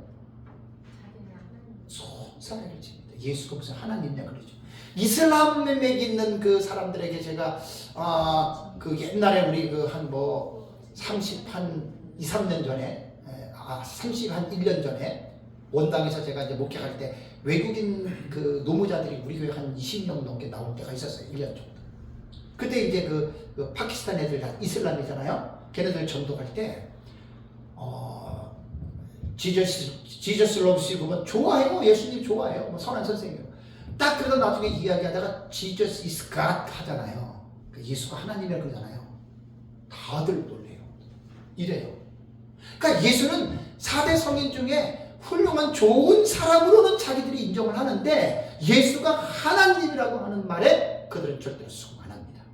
손사래를 칩니다. 예수가 무슨 하나님이냐 그러죠. 이슬람에 믿는 그 사람들에게 제가 그 옛날에 우리 그 한 뭐 2, 3년 전에 1년 전에 원당에서 제가 이제 목회할 때 외국인 그 노무자들이 우리 교회 한 20명 넘게 나올 때가 있었어요. 1년 정도. 그때 이제 그 파키스탄 애들 다 이슬람이잖아요. 걔네들 전도할 때 지저스 러브스 보면 좋아해요. 예수님 좋아해요. 뭐 선한 선생님이에요. 딱 그러다 나중에 이야기하다가 지저스 이스 갓 하잖아요. 예수가 하나님이라 그러잖아요. 다들 놀래요. 이래요. 그러니까 예수는 4대 성인 중에 훌륭한 좋은 사람으로는 자기들이 인정을 하는데 예수가 하나님이라고 하는 말에 그들은 절대로 수긍 안 합니다.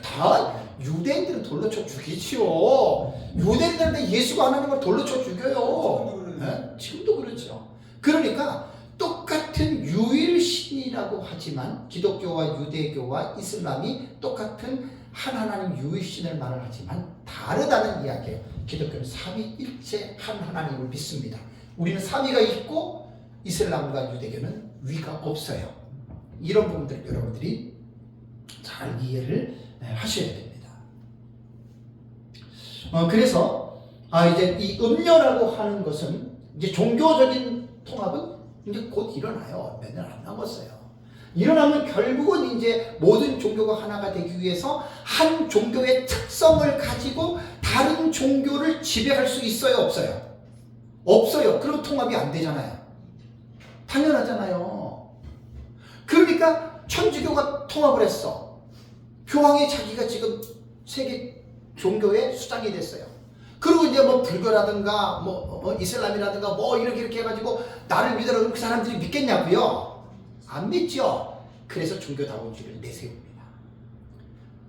다 유대인들은 돌로 쳐 죽이지요. 유대인들한테 예수가 하나님을 돌로 쳐 죽여요. 네? 지금도 그렇죠. 그러니까 똑같은 유일신이라고 하지만 기독교와 유대교와 이슬람이 똑같은 한 하나님 유일신을 말을 하지만 다르다는 이야기예요. 기독교는 삼위일체 한 하나님을 믿습니다. 우리는 삼위가 있고 이슬람과 유대교는 위가 없어요. 이런 부분들 여러분들이 잘 이해를 하셔야 됩니다. 그래서 이제 이 음녀라고 하는 것은 이제 종교적인 통합은 이제 곧 일어나요. 몇 년 안 남았어요. 일어나면 결국은 이제 모든 종교가 하나가 되기 위해서 한 종교의 특성을 가지고 다른 종교를 지배할 수 있어요, 없어요? 없어요. 그럼 통합이 안 되잖아요. 당연하잖아요. 그러니까 천주교가 통합을 했어. 교황이 자기가 지금 세계 종교의 수장이 됐어요. 그리고 이제 뭐 불교라든가 뭐 이슬람이라든가 뭐 이렇게 해가지고 나를 믿으라 그러면 그 사람들이 믿겠냐고요? 안 믿죠. 그래서 종교다원주의를 내세웁니다.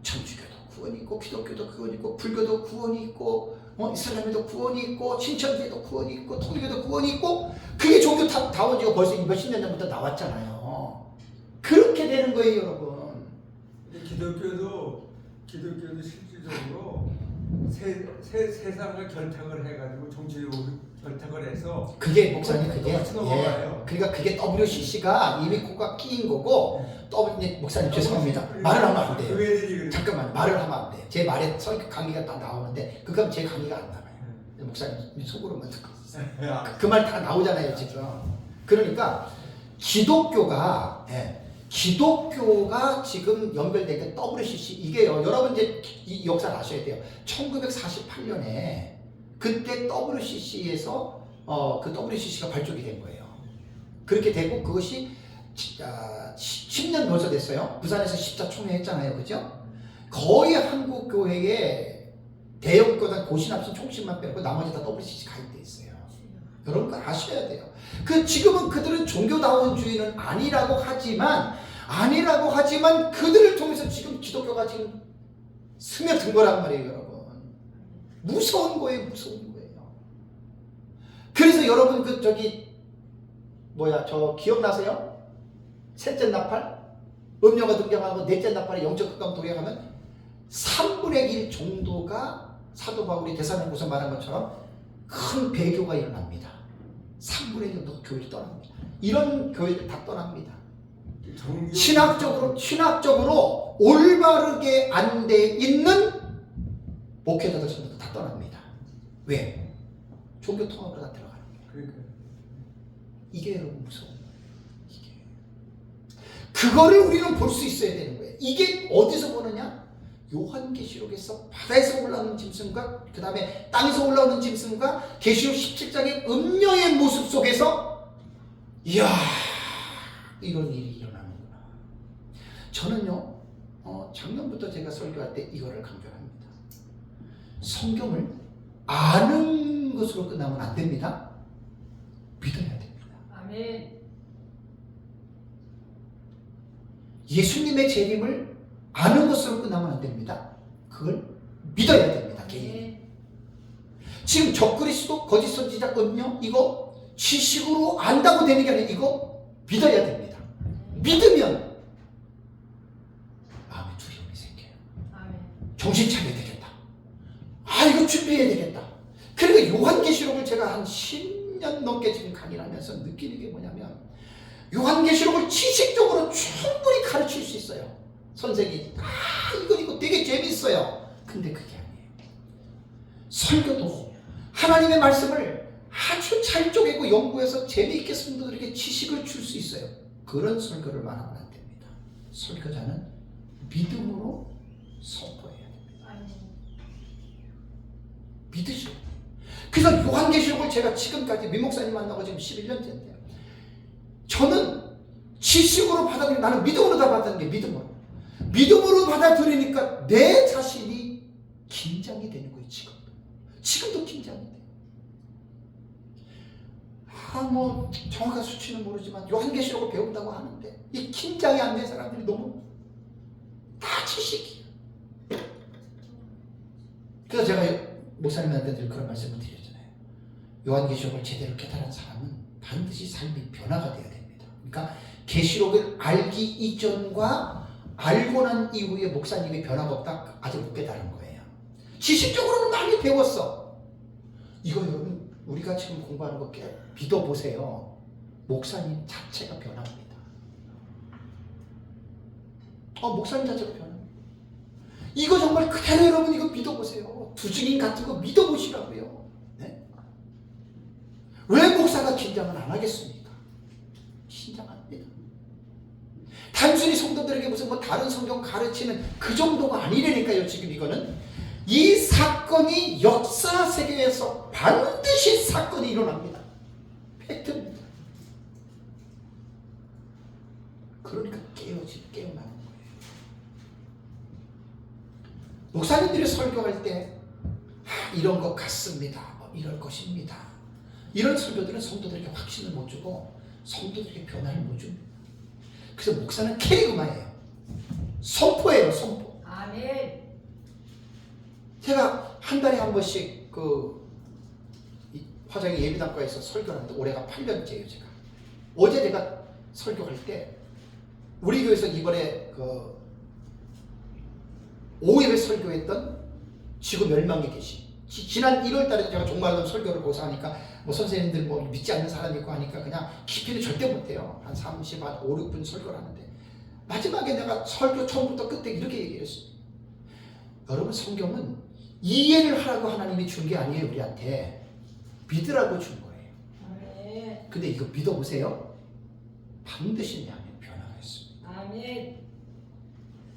천주교도 구원이 있고 기독교도 구원이 있고 불교도 구원이 있고 이슬람에도 구원이 있고 신천지에도 구원이 있고 통일교도 구원이 있고 그게 종교다원주의가 벌써 몇십 년 전부터 나왔잖아요. 그렇게 되는 거예요, 여러분. 기독교도 실질적으로 세상을 결탁을 해가지고 정치적으로 결탁을 해서 그게 목사님 그게 넘어가요. 그러니까 그게 WCC가 이미 코가 끼인 거고 목사님 죄송합니다. 말을 하면 안 돼요. 잠깐만 말을 하면 안 돼요. 제 말에 강의가 다 나오는데 그건 제 강의가 안 나와요. 목사님 속으로만 듣고 있어요. 그 말 다 나오잖아요 지금. 그러니까 기독교가 지금 연결된 게 WCC 이게요. 여러분 이제 이 역사를 아셔야 돼요. 1948년에 그때 WCC에서 그 WCC가 발족이 된 거예요. 그렇게 되고 그것이 10년 벌써 됐어요. 부산에서 십자총회 했잖아요, 그죠? 거의 한국 교회에 대형 교단 고신합신 총신만 빼고 나머지 다 WCC 가입돼 있어요. 여러분 그걸 아셔야 돼요. 지금은 그들은 종교다원주의는 아니라고 하지만 그들을 통해서 지금 기독교가 지금 스며든 거란 말이에요, 여러분. 무서운 거예요. 그래서 여러분 저 기억나세요? 셋째 나팔? 음료가 등장하고 넷째 나팔에 영적 흑암 도래하면 3분의 1 정도가 사도 바울이 데살로니가서 말한 것처럼 큰 배교가 일어납니다. 3분의 1 정도 교회를 떠납니다. 이런 교회들 다 떠납니다. 신학적으로 올바르게 안 돼 있는 목회자들 전부 다 떠납니다. 왜? 종교 통합으로 다 들어가는 거예요. 이게 여러분 무서운 거예요. 그거를 우리는 볼 수 있어야 되는 거예요. 있는데 이게 어디서 보느냐? 요한계시록에서 바다에서 올라오는 짐승과 그 다음에 땅에서 올라오는 짐승과 계시록 17장의 음녀의 모습 속에서 이야 이런 일이 일어나는구나. 저는요 작년부터 제가 설교할 때 이거를 강조합니다. 성경을 아는 것으로 끝나면 안 됩니다. 믿어야 됩니다. 아멘. 예수님의 재림을 아는 것으로 끝나면 안 됩니다. 그걸 믿어야 됩니다. 개인이. 지금 적그리스도, 거짓 선지자, 음녀 이거 지식으로 안다고 되는 게 아니라 이거 믿어야 됩니다. 믿으면 마음에 두려움이 생겨요. 아멘. 정신 차려야 되겠다. 아 이거 준비해야 되겠다. 그리고 요한계시록을 제가 한 10년 넘게 지금 강의하면서 느끼는 게 뭐냐면 요한계시록을 지식적으로 충분히 가르칠 수 있어요. 선생이 이거 되게 재밌어요. 근데 그게 아니에요. 설교도 하나님의 말씀을 아주 잘 쪼개고 연구해서 재미있게 성도들에게 지식을 줄 수 있어요. 그런 설교를 말하면 안 됩니다. 설교자는 믿음으로 선포해야 됩니다. 아멘. 믿으시오. 그래서 요한계시록을 제가 지금까지 민 목사님 만나고 지금 11년째인데요. 저는 지식으로 받아들이고 나는 믿음으로 다 받았는데 믿음으로 받아들이니까 내 자신이 긴장이 되는 거예요. 지금도 긴장이 돼요. 뭐 정확한 수치는 모르지만 요한계시록을 배운다고 하는데 이 긴장이 안 된 사람들이 너무 다 지식이에요. 그래서 제가 목사님한테 늘 그런 말씀을 드렸잖아요. 요한계시록을 제대로 깨달은 사람은 반드시 삶이 변화가 돼야 됩니다. 그러니까 계시록을 알기 이전과 알고 난 이후에 목사님이 변화가 없다? 아직 못 깨달은 거예요. 지식적으로는 많이 배웠어. 이거 여러분 우리가 지금 공부하는 거 믿어보세요. 목사님 자체가 변합니다. 목사님 자체가 변합니다. 이거 정말 그대로 여러분 이거 믿어보세요. 두 증인 같은 거 믿어보시라고요. 네? 왜 목사가 긴장을 안 하겠습니까? 긴장합니다. 단순히 성도들에게 무슨 뭐 다른 성경 가르치는 그 정도가 아니라니까요. 지금 이거는 이 사건이 역사 세계에서 반드시 사건이 일어납니다. 팩트입니다. 그러니까 깨어나는 거예요. 목사님들이 설교할 때 이런 것 같습니다. 이럴 것입니다. 이런 설교들은 성도들에게 확신을 못 주고 성도들에게 변화를 못 줍니다. 그래서 목사는 캐리그마예요. 선포예요. 선포. 아멘. 제가 한 달에 한 번씩 화장의 예비단과에서 설교를 하는데 올해가 8년째예요. 제가 어제 제가 설교할 때 우리 교회에서 이번에 5일에 설교했던 지구 멸망에 계신 지난 1월 달에 제가 종말론 설교를 거기서 하니까 뭐 선생님들 뭐 믿지 않는 사람이 있고 하니까 그냥 깊이는 절대 못해요. 한 30, 한 5, 6분 설교를 하는데 마지막에 내가 설교 처음부터 끝에 이렇게 얘기했어요. 여러분 성경은 이해를 하라고 하나님이 준 게 아니에요. 우리한테 믿으라고 준 거예요. 아멘. 근데 이거 믿어보세요. 반드시 내 안에 변화가 있습니다. 아멘.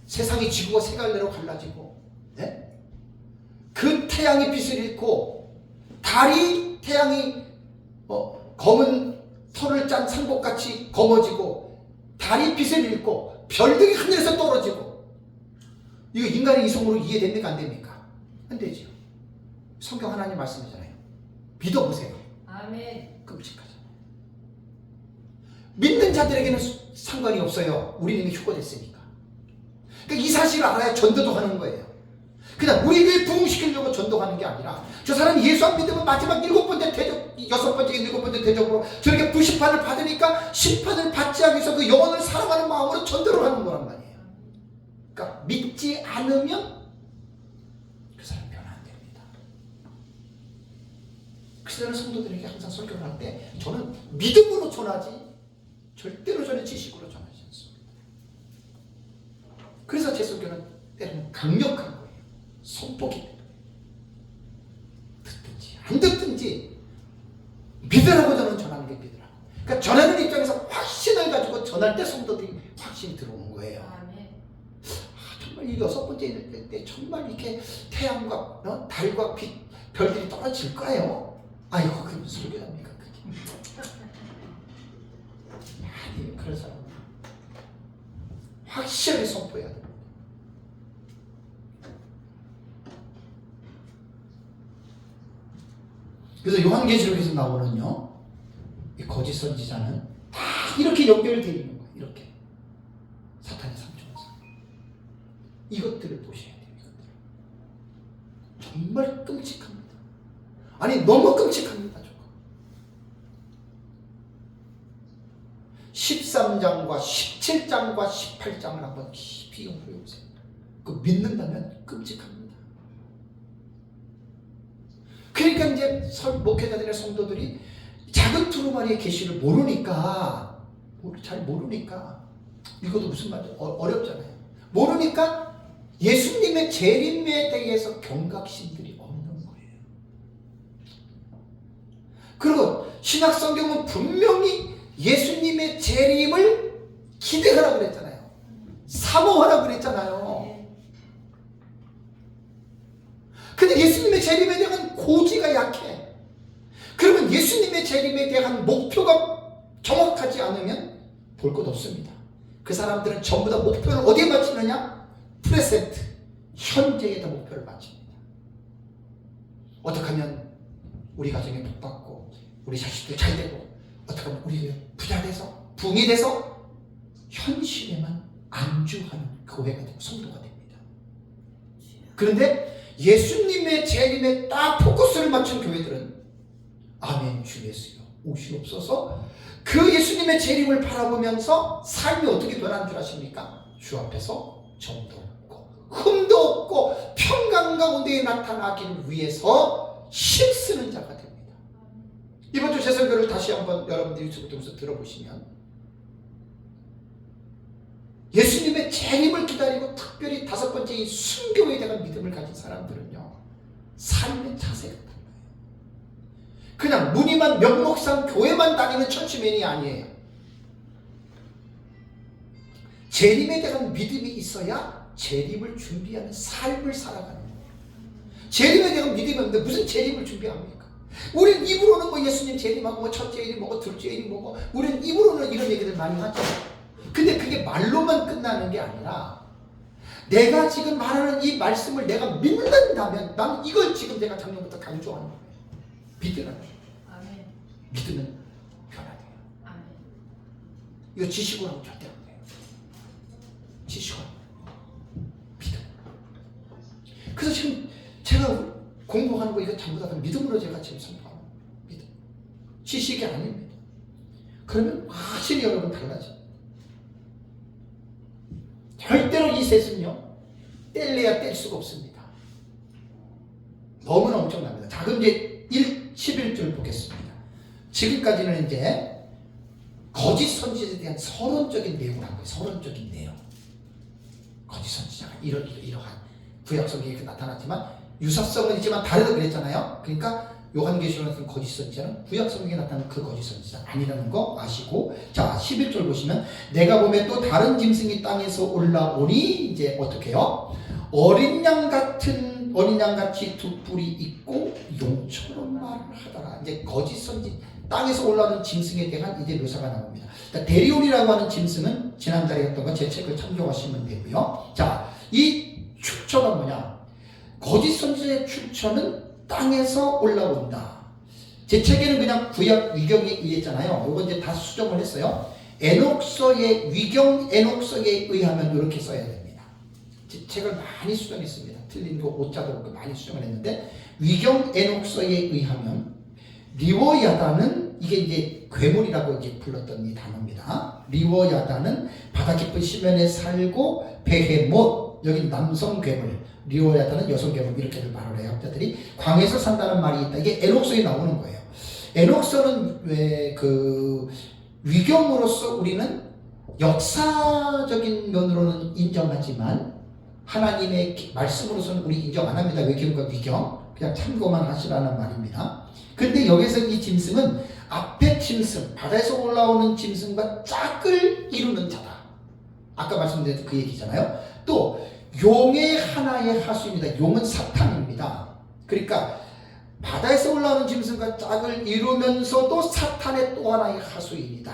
세상이 지구가 세 갈래로 갈라지고 네? 그 태양이 빛을 잃고 달이 태양이 검은 털을 짠 상복같이 검어지고 달이 빛을 잃고 별들이 하늘에서 떨어지고 이거 인간의 이성으로 이해됩니까? 안 됩니까? 안 되죠. 성경 하나님 말씀이잖아요. 믿어보세요. 아멘. 끔찍하잖아요. 믿는 자들에게는 상관이 없어요. 우리는 이미 휴거됐으니까. 그러니까 이 사실을 알아야 전도도 하는 거예요. 그냥 우리를 부흥시키려고 전도하는 게 아니라 저 사람이 예수 안 믿으면 마지막 7번째 대접, 6번째, 7번째 대접으로 저렇게 부심판을 받으니까 심판을 받지 않기 위해서 그 영혼을 사랑하는 마음으로 전도를 하는 거란 말이에요. 그러니까 믿지 않으면 그 사람 변화 안 됩니다. 그래서 저는 성도들에게 항상 설교를 할 때 저는 믿음으로 전하지 절대로 저는 지식으로 전하지 않습니다. 그래서 제 설교는 때로는 강력한 거예요. 선포기. 듣든지 안 듣든지 믿으라고 저는 전하는 게 믿으라고. 그러니까 전하는 입장에서 확신을 가지고 전할 때 성도들이 확신이 들어오는 거예요. 아멘. 정말 이 6번째 때 정말 이렇게 태양과 달과 빛, 별들이 떨어질 거예요. 아이고 그게 무슨 소리랍니까 그게. 아니 그런 사람 확실하게 선포해야 됩니다. 그래서 요한계시록에서 나오는요 이 거짓 선지자는 다 이렇게 연결되어 있는 거예요. 이렇게 사탄의 삼총사 이것들을 보셔야 돼요. 이것들 정말 끔찍합니다. 아니 너무 끔찍합니다. 저거 13장과 17장과 18장을 한번 깊이 연구해 보세요. 그 믿는다면 끔찍합니다. 그러니까 이제 목회자들이나 성도들이 작은 두루마리의 계시를 모르니까 잘 모르니까 이것도 무슨 말이죠? 어렵잖아요. 모르니까 예수님의 재림에 대해서 경각심들이 없는 거예요. 그리고 신약 성경은 분명히 예수님의 재림을 기대하라 그랬잖아요. 사모하라 그랬잖아요. 근데 예수님의 재림에 대한 고지가 약해. 그러면 예수님의 재림에 대한 목표가 정확하지 않으면 볼 것 없습니다. 그 사람들은 전부 다 목표를 어디에 맞추느냐? 프레젠트, 현재에다 목표를 맞춥니다. 어떻게 하면 우리 가정에 복받고 우리 자식들 잘 되고 어떻게 하면 우리 부자 돼서 붕이 돼서 현실에만 안주하는 교회가 되고 성도가 됩니다. 그런데 예수님의 재림에 딱 포커스를 맞춘 교회들은 아멘 주 예수여 오시옵소서 그 예수님의 재림을 바라보면서 삶이 어떻게 변하는 줄 아십니까? 주 앞에서 점도 없고 흠도 없고 평강 가운데 나타나기를 위해서 힘쓰는 자가 됩니다. 이번 주 제설교를 다시 한번 여러분들이 유튜브 통해서 들어보시면 예수님의 재림을 기다리고 특별히 5번째 이 순교에 대한 믿음을 가진 사람들은요 삶의 자세가 달라요. 그냥 무늬만 명목상 교회만 다니는 천치맨이 아니에요. 재림에 대한 믿음이 있어야 재림을 준비하는 삶을 살아가는 거예요. 재림에 대한 믿음이 없는데 무슨 재림을 준비합니까? 우린 입으로는 뭐 예수님 재림하고 뭐 첫째 일이 뭐고 둘째 일이 뭐고 우린 입으로는 이런 얘기들 많이 하죠. 근데 그게 말로만 끝나는 게 아니라 내가 지금 말하는 이 말씀을 내가 믿는다면 난 이걸 지금 내가 작년부터 강조하는 거예요. 믿으라는 거예요. 아멘. 믿으면 변화돼요. 아멘. 이거 지식으로 하면 절대 안 돼요. 지식으로 믿음. 그래서 지금 제가 공부하는 거 이거 전부 다 믿음으로 제가 지금 선포하는 믿음. 지식이 아닙니다. 그러면 확실히 여러분 달라져요. 절대로 이 셋은요 뗄래야 뗄 수가 없습니다. 너무나 엄청납니다. 자 그럼 이제 11절 보겠습니다. 지금까지는 이제 거짓 선지자에 대한 서론적인 내용을 한 거예요. 서론적인 내용. 거짓 선지자가 이러한 구약 성경에 나타났지만 유사성은 있지만 다르다 그랬잖아요. 그러니까 요한계시록에 나타난 거짓 선지자는 구약 성경에 나타난 그 거짓 선지자 아니라는 거 아시고, 자 11절 보시면 내가 보면 또 다른 짐승이 땅에서 올라오니 이제 어떻게 해요? 어린 양같이 두 뿔이 있고 용처럼 말을 하더라. 이제 거짓 선지 땅에서 올라오는 짐승에 대한 이제 묘사가 나옵니다. 자, 데리온이라고 하는 짐승은 지난달에 했던 거 제 책을 참조하시면 되고요. 자, 이 출처가 뭐냐? 거짓 선지자의 출처는 땅에서 올라온다. 제 책에는 그냥 구약 위경에 의했잖아요. 이거 이제 다 수정을 했어요. 에녹서의 위경 에녹서에 의하면 이렇게 써야 됩니다. 제 책을 많이 수정했습니다. 틀린 거 오자도 그렇고 많이 수정을 했는데 위경 에녹서에 의하면 리워야다는 이게 이제 괴물이라고 이제 불렀던 이 단어입니다. 리워야다는 바다 깊은 시면에 살고 베헤못 여기 남성 괴물, 리워야다는 여성 괴물 이렇게들 말을 해요. 학자들이 광에서 산다는 말이 있다. 이게 에녹서에 나오는 거예요. 에녹서는 왜 그 위경으로서 우리는 역사적인 면으로는 인정하지만 하나님의 말씀으로서는 우리 인정 안 합니다. 외경과 위경 그냥 참고만 하시라는 말입니다. 근데 여기서 이 짐승은 앞에 짐승, 바다에서 올라오는 짐승과 짝을 이루는 자다. 아까 말씀드린 그 얘기잖아요. 또 용의 하나의 하수입니다. 용은 사탄입니다. 그러니까 바다에서 올라오는 짐승과 짝을 이루면서도 사탄의 또 하나의 하수인이다.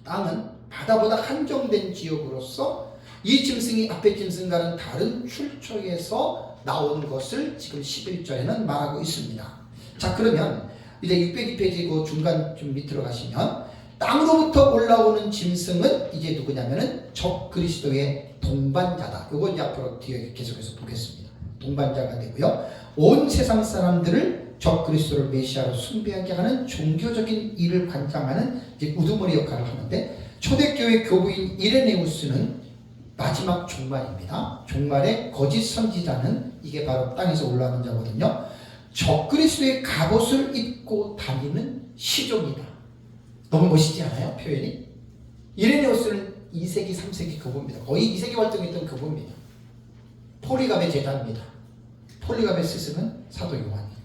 땅은 바다보다 한정된 지역으로서 이 짐승이 앞의 짐승과는 다른 출처에서 나오는 것을 지금 11절에는 말하고 있습니다. 자, 그러면 이제 602페이지 그 중간 좀 밑으로 가시면 땅으로부터 올라오는 짐승은 이제 누구냐면은 적 그리스도의 동반자다. 이거 이제 앞으로 뒤에 계속해서 보겠습니다. 동반자가 되고요. 온 세상 사람들을 적 그리스도를 메시아로 숭배하게 하는 종교적인 일을 관장하는 이제 우두머리 역할을 하는데, 초대교회 교부인 이레네우스는 마지막 종말입니다. 종말의 거짓 선지자는 이게 바로 땅에서 올라오는 자거든요. 적 그리스도의 갑옷을 입고 다니는 시종이다. 너무 멋있지 않아요? 표현이? 이레네우스는 2세기, 3세기 교부입니다. 거의 2세기 활동했던 교부입니다. 폴리갑의 제자입니다. 폴리갑의 스승은 사도 요한이에요.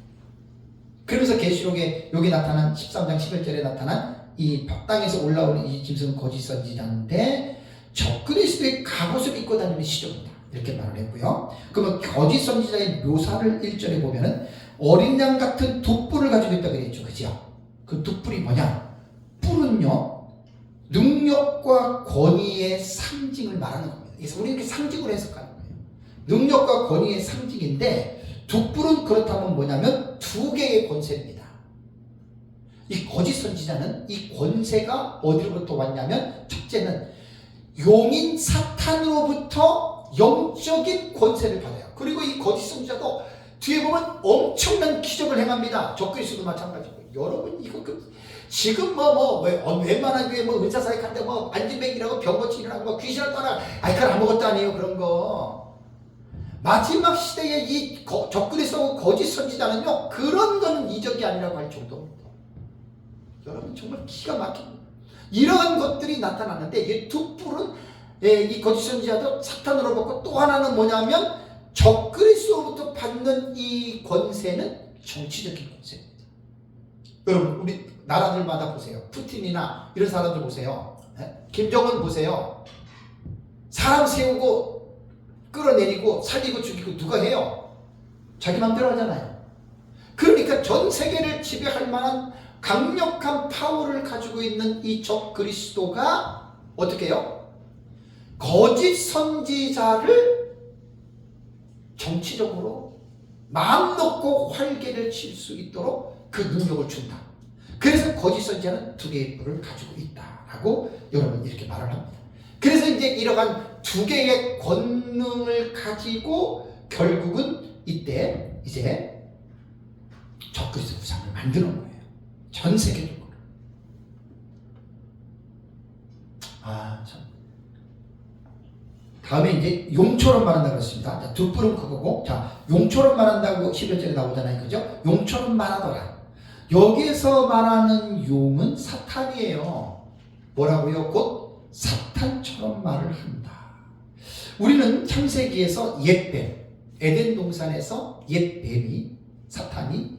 그러면서 계시록에 여기 나타난 13장 11절에 나타난 이 땅에서 올라오는 이 짐승은 거짓 선지자인데 적 그리스도의 갑옷을 입고 다니는 시종이다. 이렇게 말을 했고요. 그러면 거짓 선지자의 묘사를 1절에 보면은 어린 양 같은 두 뿔을 가지고 있다고 그랬죠. 그죠? 그 두 뿔이 뭐냐? 뿔은요, 능력과 권위의 상징을 말하는 겁니다. 그래서 우리 이렇게 상징으로 해석하는 거예요. 능력과 권위의 상징인데 두 뿔은 그렇다면 뭐냐면 두 개의 권세입니다. 이 거짓 선지자는 이 권세가 어디로부터 왔냐면, 첫째는 용인 사탄으로부터 영적인 권세를 받아요. 그리고 이 거짓 선지자도 뒤에 보면 엄청난 기적을 행합니다. 적그리스도도 마찬가지고. 여러분 이거 지금 웬만한 교회 은사사역한데 안진뱅이라고 병 고치라고 귀신을 떠나, 그건 아무것도 아니에요. 그런 거. 마지막 시대에 이 적그리스도 거짓 선지자는요, 그런 거는 이적이 아니라고 할 정도입니다. 여러분 정말 기가 막힙니다. 이러한 것들이 나타나는데 이 두 뿔은 이 거짓 선지자도 사탄으로 받고, 또 하나는 뭐냐면 적그리스도로부터 받는 이 권세는 정치적인 권세입니다. 여러분 우리 나라들마다 보세요. 푸틴이나 이런 사람들 보세요. 김정은 보세요. 사람 세우고 끌어내리고 살리고 죽이고 누가 해요? 자기 맘대로 하잖아요. 그러니까 전 세계를 지배할 만한 강력한 파워를 가지고 있는 이 적 그리스도가 어떻게 해요? 거짓 선지자를 정치적으로 마음 놓고 활개를 칠 수 있도록 그 능력을 준다. 그래서 거짓 선지자는 두 개의 뿔을 가지고 있다라고 여러분 이렇게 말을 합니다. 그래서 이제 이러한 두 개의 권능을 가지고 결국은 이때 이제 적그리스도 우상을 만드는 거예요. 전 세계적으로. 참. 다음에 이제 용처럼 말한다고 그랬습니다. 자, 두 뿔은 그거고, 자, 용처럼 말한다고 11절에 나오잖아요. 그죠? 용처럼 말하더라. 여기에서 말하는 용은 사탄이에요. 뭐라고요? 곧 사탄처럼 말을 한다. 우리는 창세기에서 옛뱀, 에덴 동산에서 옛뱀이, 사탄이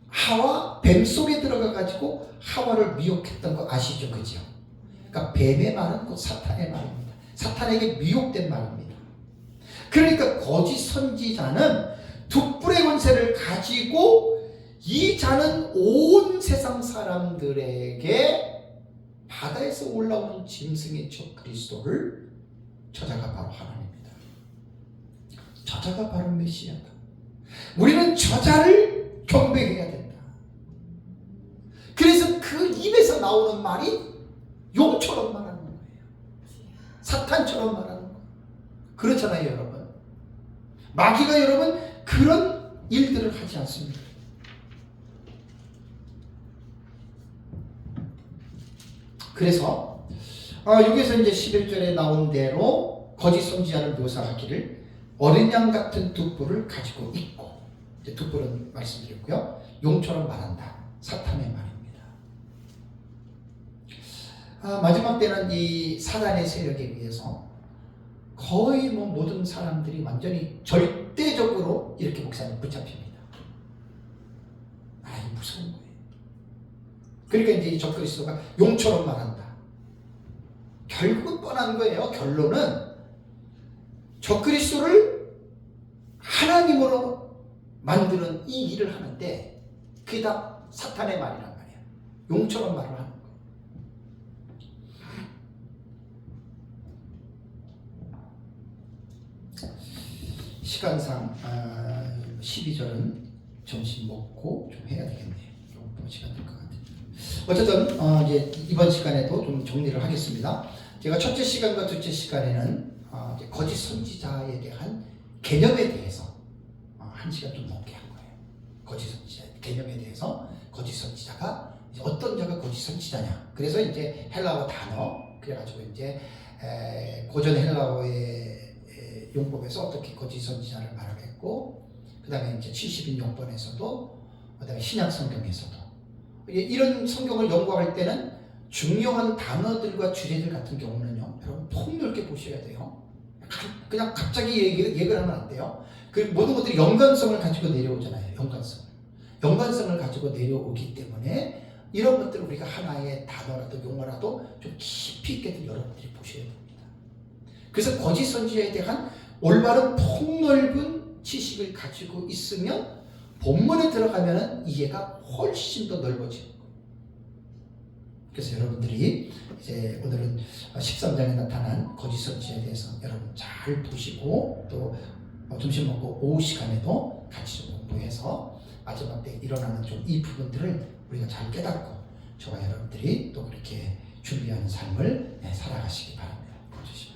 하와 뱀 속에 들어가 가지고 하와를 미혹했던 거 아시죠? 그죠? 그러니까 뱀의 말은 곧 사탄의 말입니다. 사탄에게 미혹된 말입니다. 그러니까 거짓 선지자는 두 뿔의 권세를 가지고 이 자는 온 세상 사람들에게 바다에서 올라오는 짐승의 적 그리스도를, 저자가 바로 하나님입니다. 저자가 바로 메시아다. 우리는 저자를 경배해야 된다. 그래서 그 입에서 나오는 말이 용처럼 말하는 거예요. 사탄처럼 말하는 거예요. 그렇잖아요, 여러분. 마귀가 여러분 그런 일들을 하지 않습니다. 그래서 여기서 이제 11절에 나온 대로 거짓 선지자를 묘사하기를 어린 양 같은 두 뿔을 가지고 있고, 이제 두 뿔은 말씀드렸고요. 용처럼 말한다. 사탄의 말입니다. 마지막 때는 이 사단의 세력에 의해서 거의 모든 사람들이 완전히 절대적으로 이렇게 목사님 붙잡힙니다. 이 무서운 거예요. 그러니까 이제 이 적그리스도가 용처럼 말한다. 결국은 뻔한 거예요. 결론은 적그리스도를 하나님으로 만드는 이 일을 하는데 그게 다 사탄의 말이란 말이야. 용처럼 말을 하는 거예요. 시간상 12절은 점심 먹고 좀 해야 되겠네요. 조금 시간 될 것 같아요. 어쨌든 이제 이번 시간에도 좀 정리를 하겠습니다. 제가 첫째 시간과 둘째 시간에는 이제 거짓 선지자에 대한 개념에 대해서 1시간 좀 넘게 한 거예요. 거짓 선지자 개념에 대해서 거짓 선지자가 이제 어떤 자가 거짓 선지자냐. 그래서 이제 헬라어 단어 그래가지고 이제 고전 헬라어의 용법에서 어떻게 거짓 선지자를 말하겠고, 그 다음에 이제 70인 용법에서도, 그 다음에 신약 성경에서도 이런 성경을 연구할 때는 중요한 단어들과 주제들 같은 경우는요, 여러분 폭넓게 보셔야 돼요. 그냥 갑자기 얘기를 하면 안 돼요. 그 모든 것들이 연관성을 가지고 내려오잖아요. 연관성을 가지고 내려오기 때문에 이런 것들을 우리가 하나의 단어라도 용어라도 좀 깊이 있게 여러분들이 보셔야 됩니다. 그래서 거짓 선지자에 대한 올바른 폭넓은 지식을 가지고 있으면 본문에 들어가면 이해가 훨씬 더 넓어지는 거예요. 그래서 여러분들이 이제 오늘은 13장에 나타난 거짓 선지자에 대해서 여러분 잘 보시고 또 점심 먹고 오후 시간에도 같이 좀 공부해서 마지막 때 일어나는 좀 이 부분들을 우리가 잘 깨닫고 저와 여러분들이 또 그렇게 준비하는 삶을 살아가시기 바랍니다. 주시면.